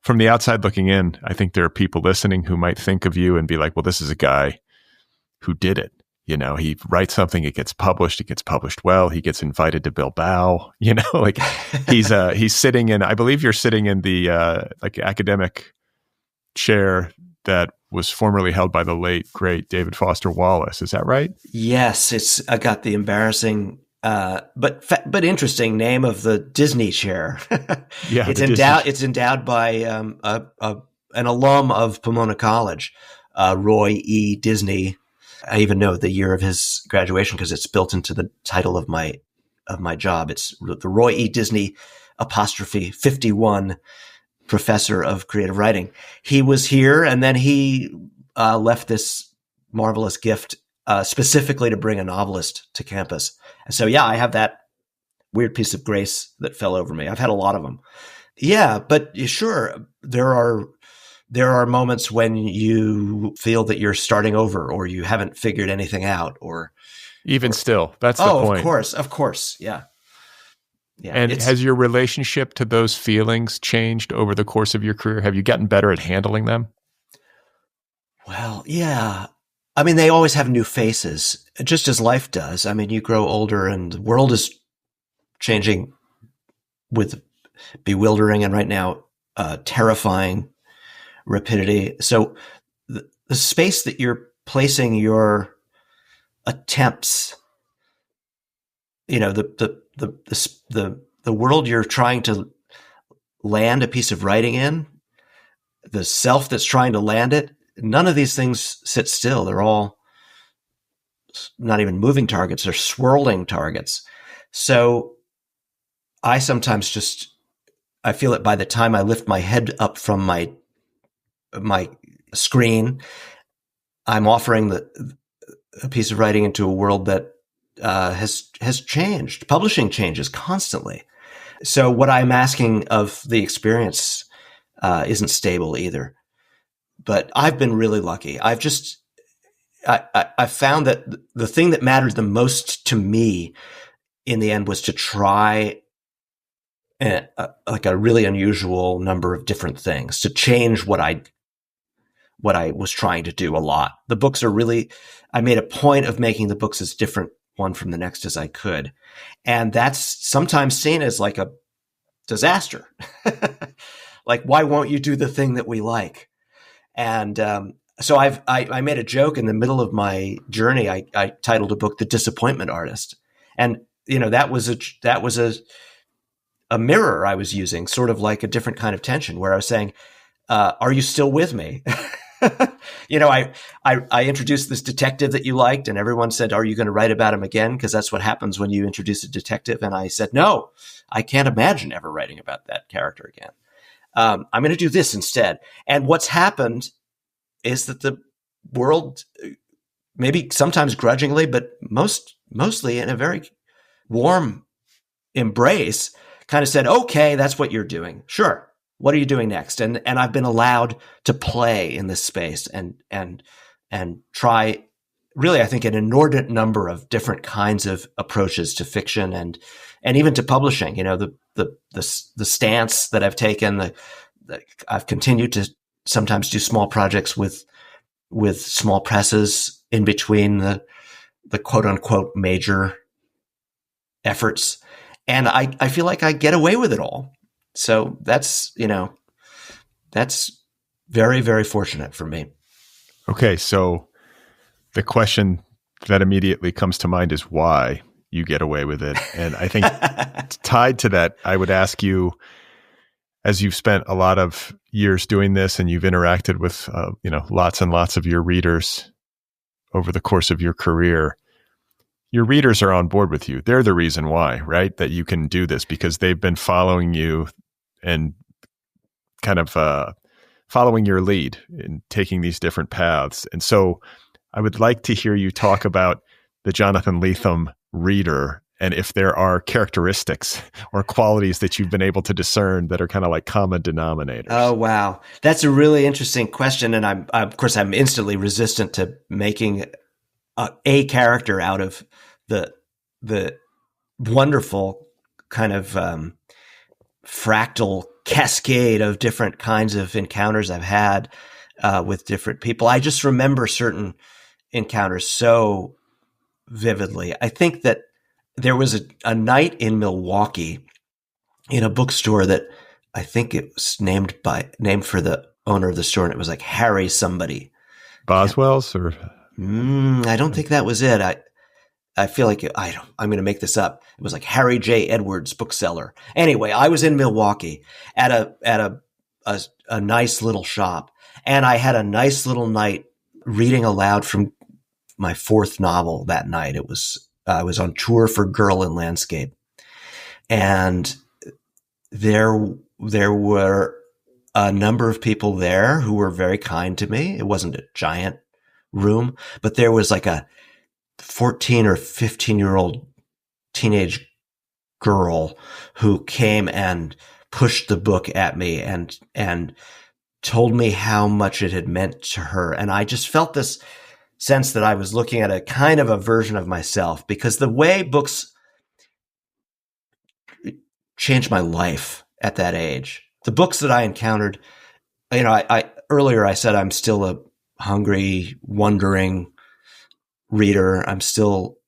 from the outside looking in, I think there are people listening who might think of you and be like, well, this is a guy who did it. He writes something, it gets published well, he gets invited to Bilbao, like he's sitting in, I believe you're sitting in the academic chair that was formerly held by the late, great David Foster Wallace. Is that right? Yes. I got the embarrassing, but interesting name of the Disney chair. Yeah. It's endowed by, an alum of Pomona College, Roy E. Disney. I even know the year of his graduation because it's built into the title of my job. It's the Roy E. Disney apostrophe 51 professor of creative writing. He was here, and then he left this marvelous gift specifically to bring a novelist to campus. And so, I have that weird piece of grace that fell over me. I've had a lot of them. Yeah, but sure, there are moments when you feel that you're starting over, or you haven't figured anything out, still, that's the point. Of course. Yeah. And has your relationship to those feelings changed over the course of your career? Have you gotten better at handling them? Well, yeah. I mean, they always have new faces, just as life does. I mean, you grow older and the world is changing with bewildering and right now terrifying rapidity. So the space that you're placing your attempts, the world you're trying to land a piece of writing in, the self that's trying to land it, none of these things sit still. They're all not even moving targets, they're swirling targets. So I sometimes I feel it by the time I lift my head up from my screen, I'm offering a piece of writing into a world that has changed. Publishing changes constantly. So what I'm asking of the experience isn't stable either. But I've been really lucky. I found that the thing that mattered the most to me in the end was to try a really unusual number of different things, to change what I was trying to do a lot. The books I made a point of making the books as different one from the next as I could. And that's sometimes seen as like a disaster. Like, why won't you do the thing that we like? And so I made a joke in the middle of my journey. I titled a book "The Disappointment Artist," and that was a mirror I was using, sort of like a different kind of tension, where I was saying, "Are you still with me?" I introduced this detective that you liked, and everyone said, "Are you going to write about him again?" Because that's what happens when you introduce a detective. And I said, "No, I can't imagine ever writing about that character again. I'm going to do this instead." And what's happened is that the world, maybe sometimes grudgingly, but mostly in a very warm embrace, kind of said, "Okay, that's what you're doing. Sure. What are you doing next?" And I've been allowed to play in this space and try, really, I think, an inordinate number of different kinds of approaches to fiction and even to publishing. The stance that I've taken. I've continued to sometimes do small projects with small presses in between the quote unquote major efforts, and I feel like I get away with it all. So that's very, very fortunate for me. Okay. So the question that immediately comes to mind is why? you get away with it. And I think tied to that, I would ask you, as you've spent a lot of years doing this and you've interacted with, lots and lots of your readers over the course of your career, your readers are on board with you. They're the reason why, right? That you can do this because they've been following you and kind of following your lead in taking these different paths. And so I would like to hear you talk about the Jonathan Lethem reader and if there are characteristics or qualities that you've been able to discern that are kind of like common denominators. Oh, wow. That's a really interesting question. And I'm instantly resistant to making a character out of the wonderful kind of fractal cascade of different kinds of encounters I've had with different people. I just remember certain encounters so vividly. I think that there was a night in Milwaukee in a bookstore that I think it was named for the owner of the store, and it was like Harry somebody. Boswell's or I don't think that was it. I feel like I'm going to make this up. It was like Harry J. Edwards bookseller. Anyway, I was in Milwaukee at a nice little shop, and I had a nice little night reading aloud from my fourth novel that night. I was on tour for Girl in Landscape, and there were a number of people there who were very kind to me. It wasn't a giant room, but there was like a 14 or 15-year-old teenage girl who came and pushed the book at me and told me how much it had meant to her. And I just felt this sense that I was looking at a kind of a version of myself, because the way books changed my life at that age, the books that I encountered, I earlier I said I'm still a hungry, wondering reader. I'm still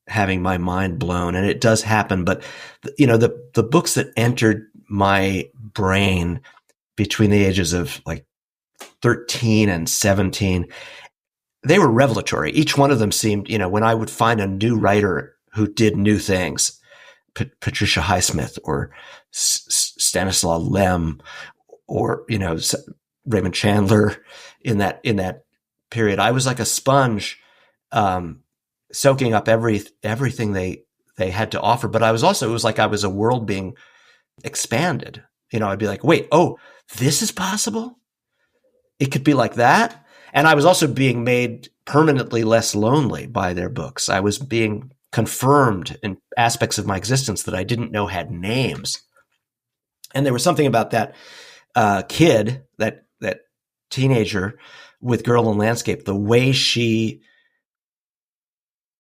having my mind blown, and it does happen. But the books that entered my brain between the ages of like 13 and 17, they were revelatory. Each one of them seemed, when I would find a new writer who did new things, Patricia Highsmith or Stanislaw Lem or, Raymond Chandler in that period, I was like a sponge, soaking up everything they had to offer. But it was like I was a world being expanded. I'd be like, wait, this is possible? It could be like that? And I was also being made permanently less lonely by their books. I was being confirmed in aspects of my existence that I didn't know had names. And there was something about that kid, that teenager with Girl in Landscape, the way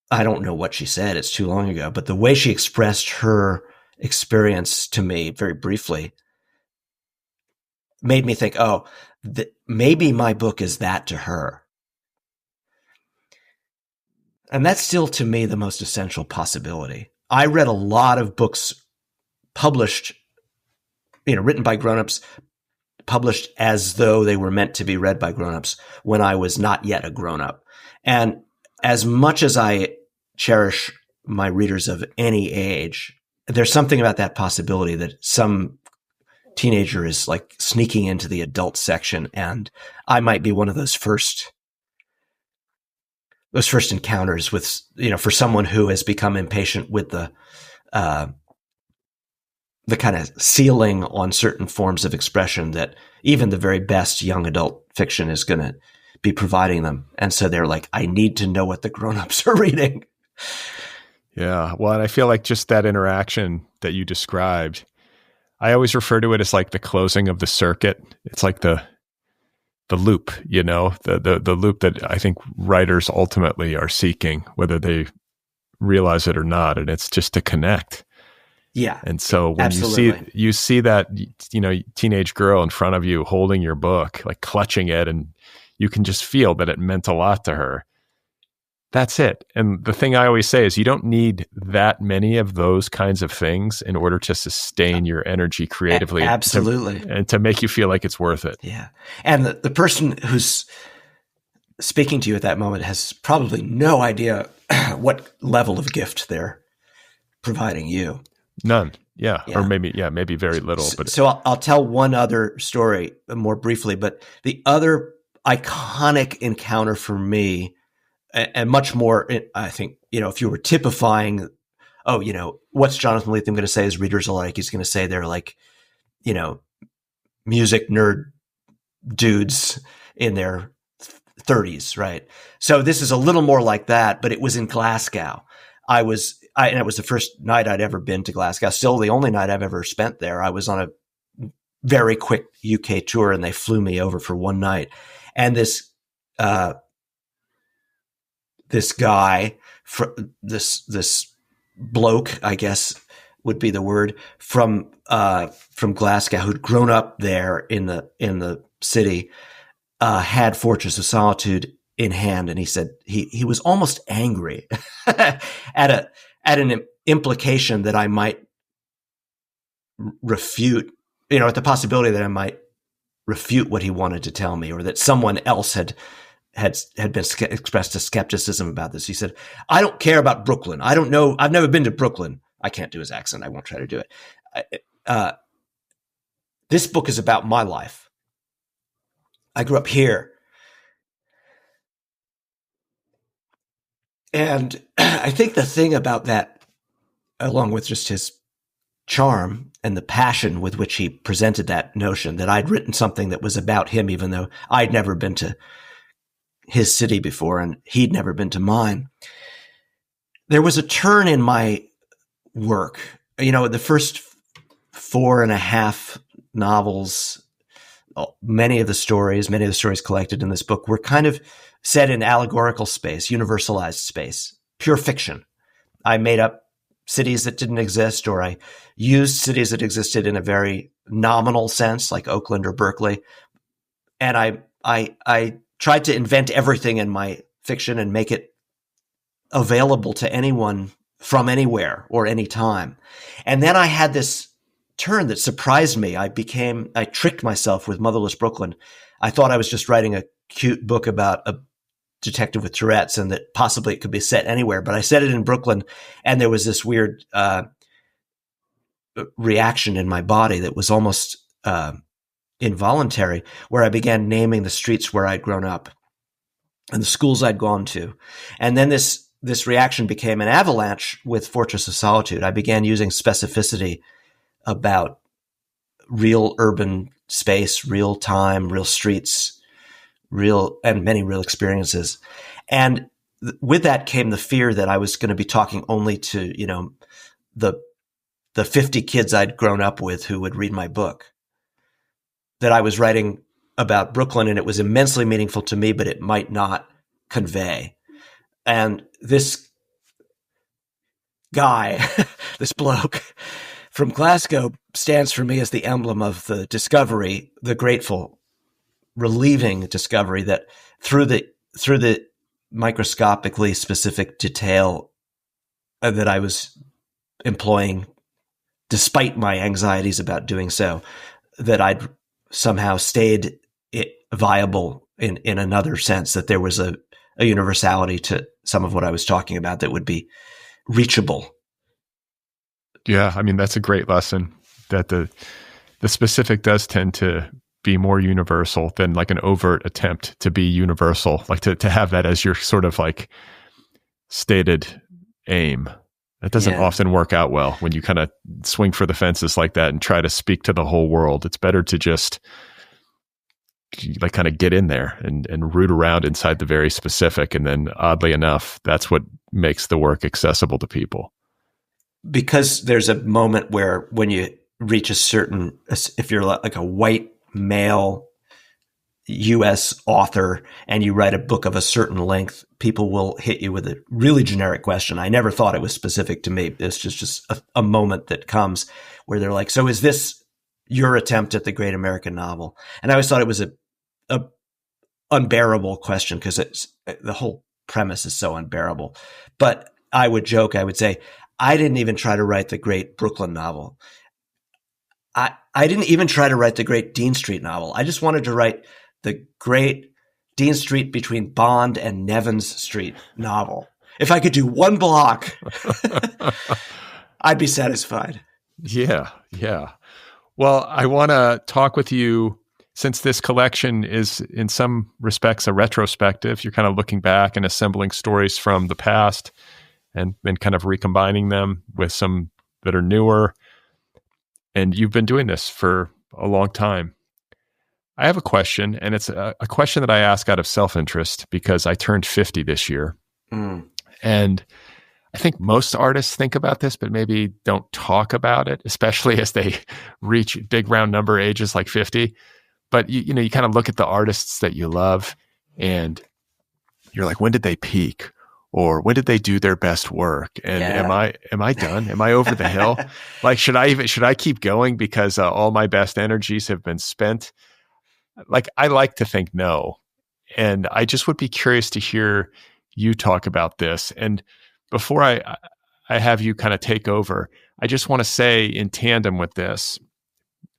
I don't know what she said, it's too long ago, but the way she expressed her experience to me very briefly made me think, maybe my book is that to her. And that's still, to me, the most essential possibility. I read a lot of books published, written by grownups, published as though they were meant to be read by grownups when I was not yet a grownup. And as much as I cherish my readers of any age, there's something about that possibility that some teenager is like sneaking into the adult section, and I might be one of those first encounters with, for someone who has become impatient with the kind of ceiling on certain forms of expression that even the very best young adult fiction is going to be providing them. And so they're like, I need to know what the grownups are reading. Yeah. Well, and I feel like just that interaction that you described, I always refer to it as like the closing of the circuit. It's like the loop, the loop that I think writers ultimately are seeking, whether they realize it or not. And it's just to connect. Yeah. And so when absolutely. you see that, teenage girl in front of you holding your book, like clutching it, and you can just feel that it meant a lot to her. That's it. And the thing I always say is you don't need that many of those kinds of things in order to sustain your energy creatively. Absolutely. And to make you feel like it's worth it. Yeah. And the person who's speaking to you at that moment has probably no idea what level of gift they're providing you. None. Yeah. Yeah. Or maybe very little. But so I'll tell one other story more briefly, but the other iconic encounter for me, and much more, I think, if you were typifying, what's Jonathan Lethem going to say his readers are like? He's going to say they're like, music nerd dudes in their 30s, right? So this is a little more like that, but it was in Glasgow. And it was the first night I'd ever been to Glasgow. Still the only night I've ever spent there. I was on a very quick UK tour, and they flew me over for one night. And this guy, this bloke, I guess would be the word, from Glasgow, who'd grown up there in the city, had Fortress of Solitude in hand, and he said he was almost angry at an implication that I might refute, at the possibility that I might refute what he wanted to tell me, or that someone else had been expressed a skepticism about this. He said, "I don't care about Brooklyn. I don't know. I've never been to Brooklyn." I can't do his accent. I won't try to do it. This book is about my life. I grew up here. And I think the thing about that, along with just his charm and the passion with which he presented that notion, that I'd written something that was about him, even though I'd never been to his city before and he'd never been to mine. There was a turn in my work. The first 4.5 novels, many of the stories collected in this book were kind of set in allegorical space, universalized space, pure fiction. I made up cities that didn't exist, or I used cities that existed in a very nominal sense, like Oakland or Berkeley. And I tried to invent everything in my fiction and make it available to anyone from anywhere or any time. And then I had this turn that surprised me. I tricked myself with Motherless Brooklyn. I thought I was just writing a cute book about a detective with Tourette's and that possibly it could be set anywhere, but I set it in Brooklyn, and there was this weird reaction in my body that was almost involuntary, where I began naming the streets where I'd grown up and the schools I'd gone to. And then this reaction became an avalanche with Fortress of Solitude. I began using specificity about real urban space, real time, real streets, and many real experiences. And with that came the fear that I was going to be talking only to, the 50 kids I'd grown up with who would read my book, that I was writing about Brooklyn and it was immensely meaningful to me, but it might not convey. And this guy, this bloke from Glasgow, stands for me as the emblem of the discovery, the grateful, relieving discovery that through the microscopically specific detail that I was employing, despite my anxieties about doing so, that I'd somehow stayed viable in another sense, that there was a universality to some of what I was talking about that would be reachable. Yeah, I mean, that's a great lesson, that the specific does tend to be more universal than like an overt attempt to be universal, like to have that as your sort of like stated aim. That doesn't often work out well when you kind of swing for the fences like that and try to speak to the whole world. It's better to just like kind of get in there and root around inside the very specific. And then oddly enough, that's what makes the work accessible to people. Because there's a moment where when you reach if you're like a white male U.S. author and you write a book of a certain length, people will hit you with a really generic question. I never thought it was specific to me. It's just a moment that comes where they're like, so is this your attempt at the great American novel? And I always thought it was a unbearable question because the whole premise is so unbearable. But I would joke, I would say, I didn't even try to write the great Brooklyn novel. I didn't even try to write the great Dean Street novel. I just wanted to write the great Dean Street between Bond and Nevins Street novel. If I could do one block. I'd be satisfied. Yeah. Yeah. Well, I want to talk with you since this collection is in some respects a retrospective. You're kind of looking back and assembling stories from the past and kind of recombining them with some that are newer. And you've been doing this for a long time. I have a question, and it's a question that I ask out of self-interest because I turned 50 this year. And I think most artists think about this, but maybe don't talk about it, especially as they reach big round number ages like 50. But you kind of look at the artists that you love and you're like, when did they peak? Or when did they do their best work? And am I done? Am I over the hill? Like, should I keep going because all my best energies have been spent? Like, I like to think no. And I just would be curious to hear you talk about this. And before I have you kind of take over, I just want to say in tandem with this,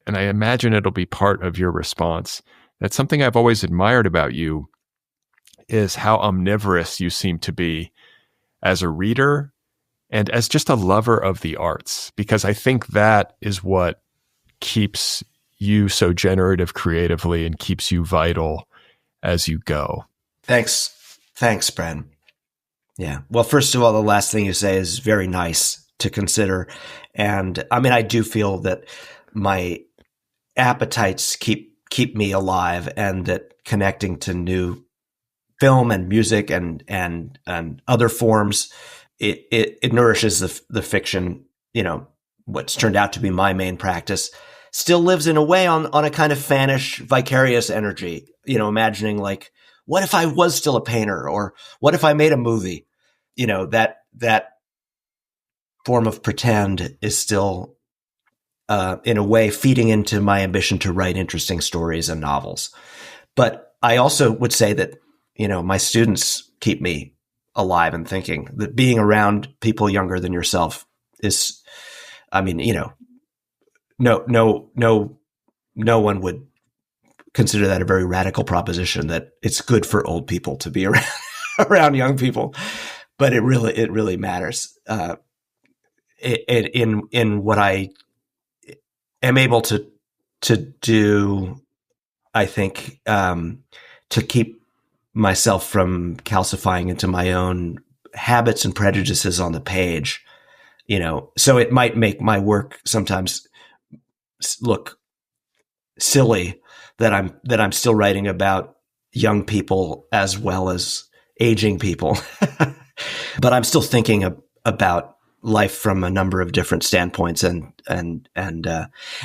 and I imagine it'll be part of your response, that something I've always admired about you is how omnivorous you seem to be as a reader and as just a lover of the arts, because I think that is what keeps you so generative creatively and keeps you vital as you go. Thanks, Brad. Yeah. Well, first of all, the last thing you say is very nice to consider. And I mean, I do feel that my appetites keep me alive, and that connecting to new film and music and other forms, it nourishes the fiction, what's turned out to be my main practice, still lives in a way on a kind of fanish, vicarious energy, imagining like, what if I was still a painter, or what if I made a movie? That form of pretend is still, in a way, feeding into my ambition to write interesting stories and novels. But I also would say that, my students keep me alive and thinking. That being around people younger than yourself is, no one would consider that a very radical proposition, that it's good for old people to be around young people. But it really matters. In what I am able to do, I think, to keep myself from calcifying into my own habits and prejudices on the page, so it might make my work sometimes look silly that I'm still writing about young people as well as aging people. But I'm still thinking about life from a number of different standpoints, and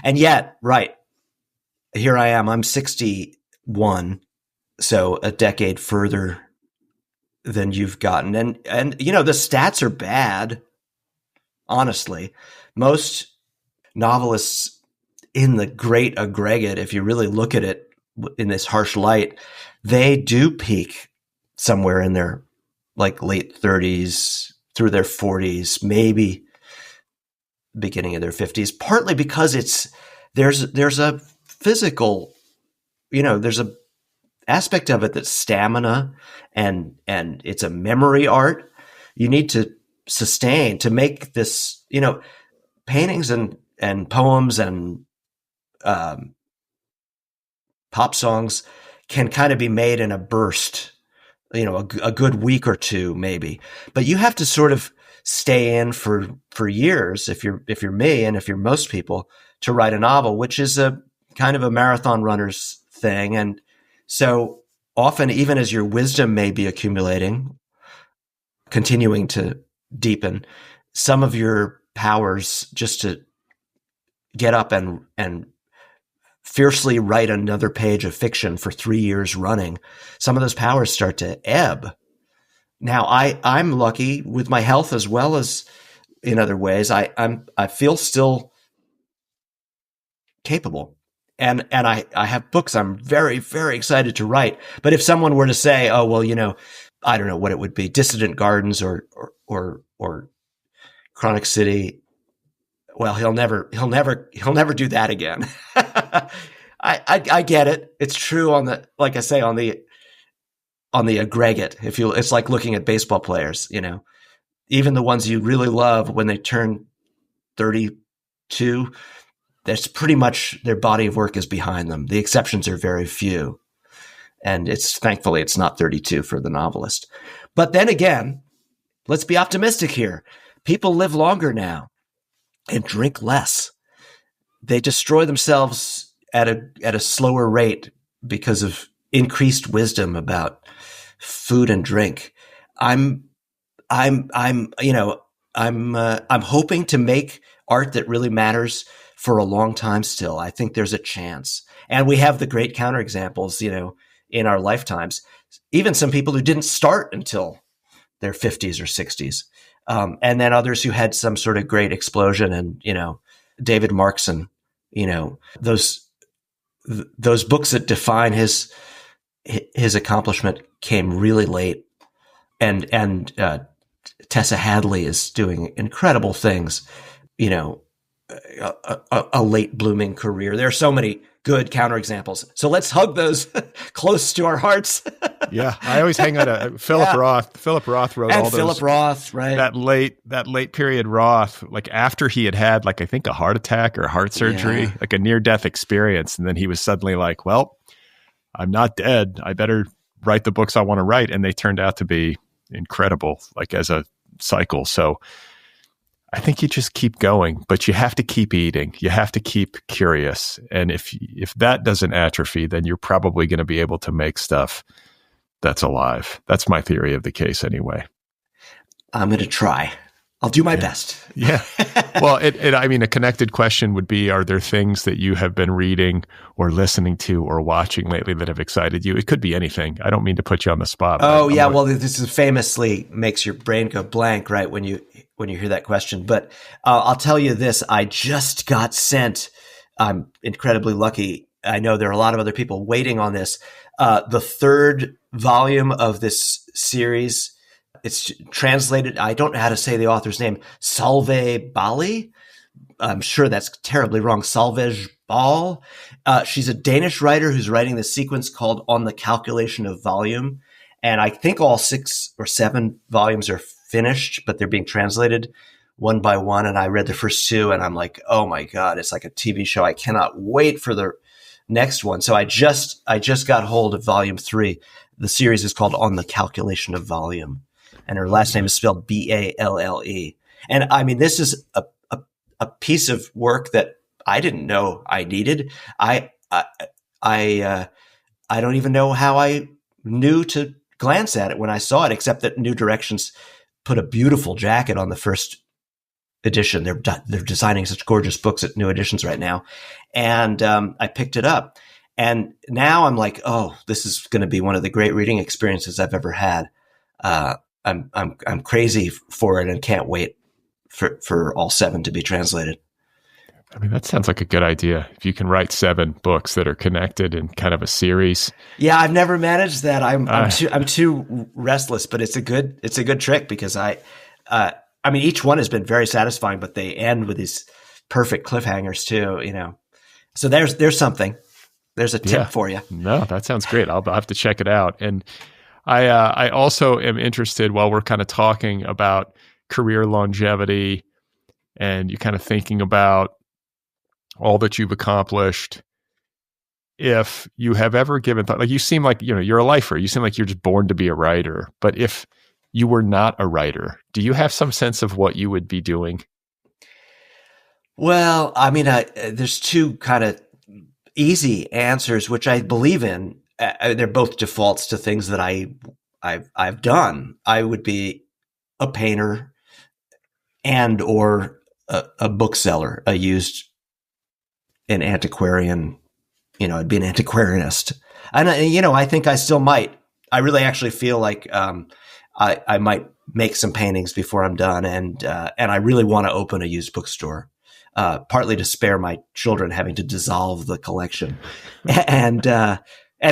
yet, right, here I am. I'm 61, so a decade further than you've gotten, and the stats are bad. Honestly, most novelists in the great aggregate, if you really look at it in this harsh light, they do peak somewhere in their late 30s through their 40s, maybe beginning of their 50s, partly because there's a physical, there's a aspect of it that's stamina, and it's a memory art. You need to sustain to make this, paintings and poems and pop songs can kind of be made in a burst, a good week or two maybe, but you have to sort of stay in for years if you're me, and if you're most people, to write a novel, which is a kind of a marathon runner's thing. And so often, even as your wisdom may be accumulating, continuing to deepen, some of your powers just to get up and fiercely write another page of fiction for 3 years running, some of those powers start to ebb. Now, I'm lucky with my health as well as in other ways. I feel still capable, and I have books I'm very, very excited to write. But if someone were to say, "Oh, well, I don't know what it would be, Dissident Gardens or Chronic City," well, he'll never do that again. I get it. It's true on the, like I say, on the aggregate. It's like looking at baseball players, even the ones you really love, when they turn 32, that's pretty much their body of work is behind them. The exceptions are very few. And thankfully it's not 32 for the novelist. But then again, let's be optimistic here. People live longer now and drink less. They destroy themselves at a slower rate because of increased wisdom about food and drink. I'm hoping to make art that really matters for a long time still. I think there's a chance. And we have the great counterexamples, in our lifetimes, even some people who didn't start until their 50s or 60s. And then others who had some sort of great explosion, and, David Markson, those books that define his accomplishment came really late. And Tessa Hadley is doing incredible things, a late blooming career. There are so many good counterexamples. So let's hug those close to our hearts. Yeah, I always hang on Philip Roth. Philip Roth wrote all those. Philip Roth, right? That late period Roth, like after he had like I think a heart attack or heart surgery, like a near death experience, and then he was suddenly like, "Well, I'm not dead. I better write the books I want to write," and they turned out to be incredible, like as a cycle. So I think you just keep going, but you have to keep eating. You have to keep curious. And if that doesn't atrophy, then you're probably going to be able to make stuff that's alive. That's my theory of the case anyway. I'm going to try. I'll do my best. Yeah. Well, a connected question would be, are there things that you have been reading or listening to or watching lately that have excited you? It could be anything. I don't mean to put you on the spot. Oh, yeah. Well, this is famously makes your brain go blank, right, when you hear that question. But I'll tell you this. I just got sent. I'm incredibly lucky. I know there are a lot of other people waiting on this. The third volume of this series. It's translated. I don't know how to say the author's name. Salve Bali. I'm sure that's terribly wrong. Salvage Ball. She's a Danish writer who's writing this sequence called On the Calculation of Volume. And I think all 6 or 7 volumes are finished, but they're being translated one by one. And I read the first 2 and I'm like, oh my God, it's like a TV show. I cannot wait for the next one. So I just got hold of volume 3. The series is called On the Calculation of Volume. And her last name is spelled Balle. And I mean, this is a piece of work that I didn't know I needed. I don't even know how I knew to glance at it when I saw it, except that New Directions put a beautiful jacket on the first edition. They're designing such gorgeous books at New Editions right now. And I picked it up. And now I'm like, oh, this is going to be one of the great reading experiences I've ever had. I'm crazy for it and can't wait for all 7 to be translated. I mean, that sounds like a good idea. If you can write 7 books that are connected in kind of a series. Yeah, I've never managed that. I'm too restless, but it's a good trick because each one has been very satisfying, but they end with these perfect cliffhangers too, So there's something. There's a tip for you. No, that sounds great. I'll have to check it out. And I also am interested, while we're kind of talking about career longevity and you kind of thinking about all that you've accomplished, if you have ever given thought, like you seem like, you're a lifer. You seem like you're just born to be a writer. But if you were not a writer, do you have some sense of what you would be doing? Well, I mean, there's 2 kind of easy answers, which I believe in. They're both defaults to things that I've done. I would be a painter and or a bookseller, an antiquarian. I'd be an antiquarianist, and I think I still might. I really actually feel like I might make some paintings before I'm done, and I really want to open a used bookstore, partly to spare my children having to dissolve the collection, and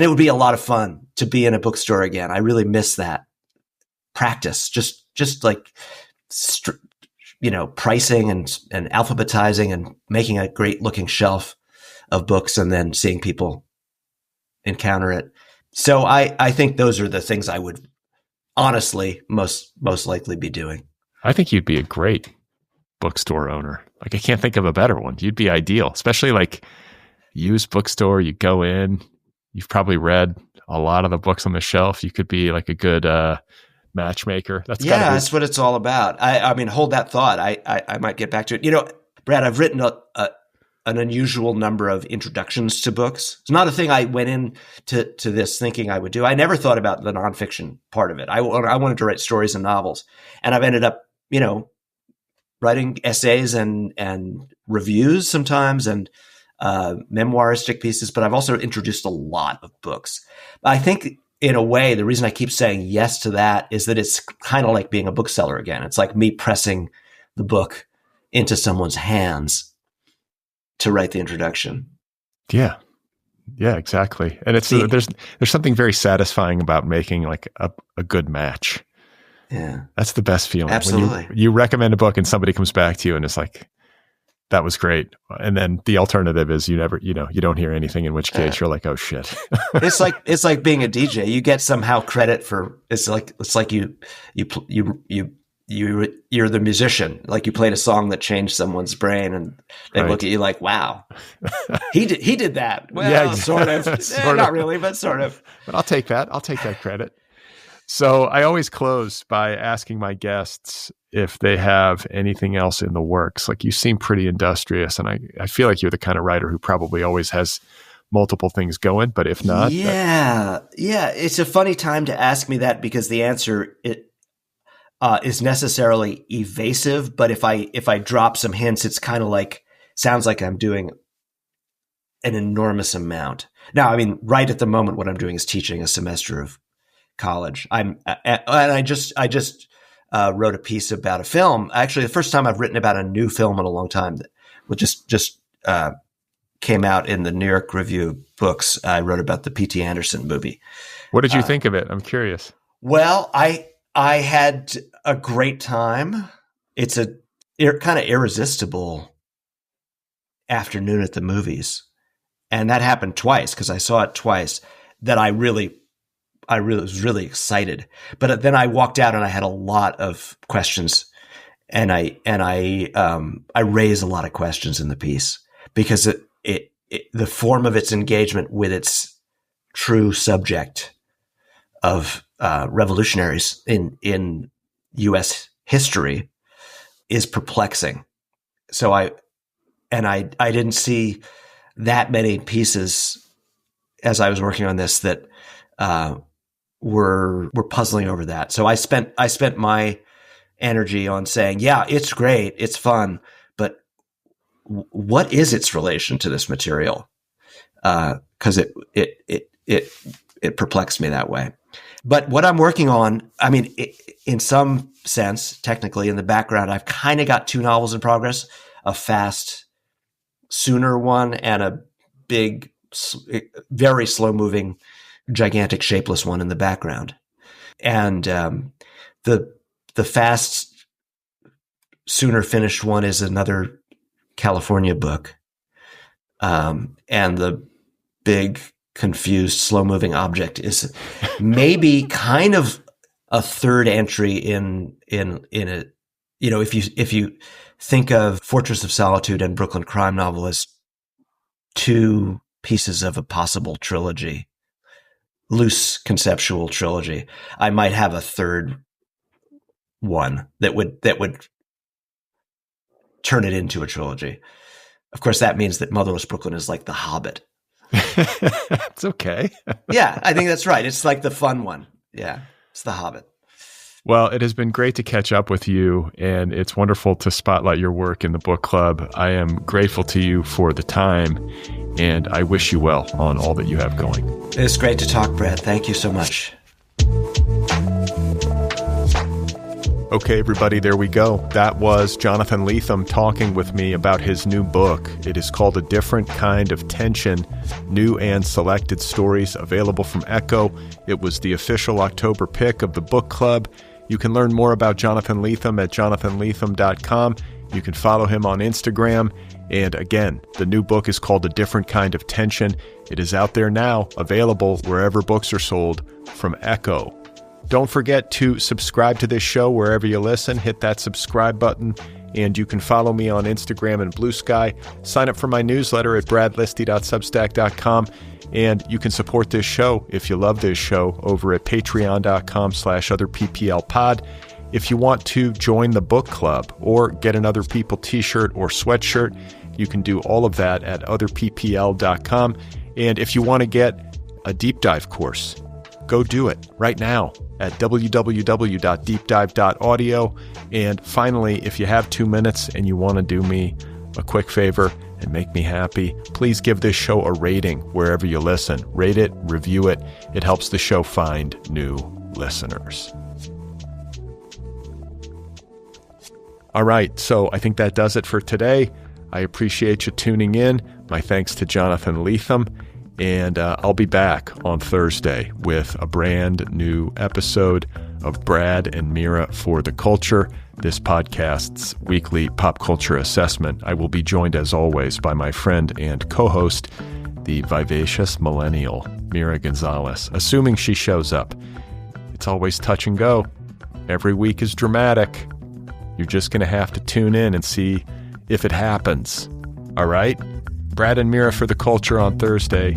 it would be a lot of fun to be in a bookstore again. I really miss that practice, just like, pricing and alphabetizing and making a great looking shelf of books and then seeing people encounter it. So I think those are the things I would honestly most likely be doing. I think you'd be a great bookstore owner. Like, I can't think of a better one. You'd be ideal, especially like used bookstore. You go in, you've probably read a lot of the books on the shelf. You could be like a good matchmaker. That's what it's all about. I mean, hold that thought. I might get back to it. You know, Brad, I've written an unusual number of introductions to books. It's not a thing I went in to this thinking I would do. I never thought about the nonfiction part of it. I wanted to write stories and novels, and I've ended up, you know, writing essays and reviews sometimes and memoiristic pieces. But I've also introduced a lot of books. I think, in a way, the reason I keep saying yes to that is that it's kind of like being a bookseller again. It's like me pressing the book into someone's hands to write the introduction. Yeah, exactly. And it's there's something very satisfying about making like a good match. Yeah, that's the best feeling. Absolutely. When you recommend a book and somebody comes back to you and it's like, that was great. And then the alternative is you don't hear anything, in which case you're like, oh shit. It's like being a DJ. You get somehow credit for, it's like you're the musician. Like, you played a song that changed someone's brain, and they look at you like, wow, he did that. Well, yeah, exactly. Sort of. Not really, but sort of. But I'll take that credit. So I always close by asking my guests if they have anything else in the works. Like, you seem pretty industrious, and I feel like you're the kind of writer who probably always has multiple things going, but if not. Yeah. It's a funny time to ask me that, because the answer is necessarily evasive. But if I drop some hints, it's kind of like, sounds like I'm doing an enormous amount. Now, I mean, right at the moment, what I'm doing is teaching a semester of college. I just wrote a piece about a film. Actually, the first time I've written about a new film in a long time, that just came out in the New York Review of Books. I wrote about the P.T. Anderson movie. What did you think of it? I'm curious. Well, I had a great time. It's a kind of irresistible afternoon at the movies. And that happened twice, because I saw it twice, that I was really excited. But then I walked out and I had a lot of questions, and I raised a lot of questions in the piece, because the form of its engagement with its true subject of revolutionaries in U.S. history is perplexing. So I didn't see that many pieces as I was working on this that were puzzling over that. So I spent my energy on saying, yeah, it's great, it's fun, but what is its relation to this material? Because it perplexed me that way. But what I'm working on, I mean, in some sense, technically, in the background, I've kind of got two novels in progress: a fast, sooner one, and a big, very slow-moving, gigantic, shapeless one in the background. And the fast, sooner finished one is another California book, and the big, confused, slow-moving object is maybe kind of a third entry in a, you know, if you think of Fortress of Solitude and Brooklyn Crime Novel as two pieces of a possible trilogy, loose conceptual trilogy, I might have a third one that would turn it into a trilogy. Of course, that means that Motherless Brooklyn is like The Hobbit. It's okay. Yeah, I think that's right. It's like the fun one. Yeah, it's The Hobbit. Well, it has been great to catch up with you, and it's wonderful to spotlight your work in the book club. I am grateful to you for the time, and I wish you well on all that you have going. It's great to talk, Brad. Thank you so much. Okay, everybody, there we go. That was Jonathan Lethem talking with me about his new book. It is called A Different Kind of Tension, New and Selected Stories, available from Ecco. It was the official October pick of the book club. You can learn more about Jonathan Lethem at jonathanlethem.com. You can follow him on Instagram. And again, the new book is called A Different Kind of Tension. It is out there now, available wherever books are sold, from Ecco. Don't forget to subscribe to this show wherever you listen. Hit that subscribe button And you can follow me on Instagram and Blue Sky. Sign up for my newsletter at bradlisti.substack.com. And you can support this show if you love this show over at patreon.com/otherpplpod. If you want to join the book club or get an Other People t-shirt or sweatshirt, you can do all of that at otherppl.com. And if you want to get a deep dive course, go do it right now at www.deepdive.audio. And finally, if you have 2 minutes and you want to do me a quick favor and make me happy, please give this show a rating wherever you listen. Rate it, review it. It helps the show find new listeners. All right, so I think that does it for today. I appreciate you tuning in. My thanks to Jonathan Lethem. And I'll be back on Thursday with a brand new episode of Brad and Mira for the Culture, this podcast's weekly pop culture assessment. I will be joined, as always, by my friend and co-host, the vivacious millennial, Mira Gonzalez, assuming she shows up. It's always touch and go. Every week is dramatic. You're just going to have to tune in and see if it happens. All right? Brad and Mira for the Culture on Thursday.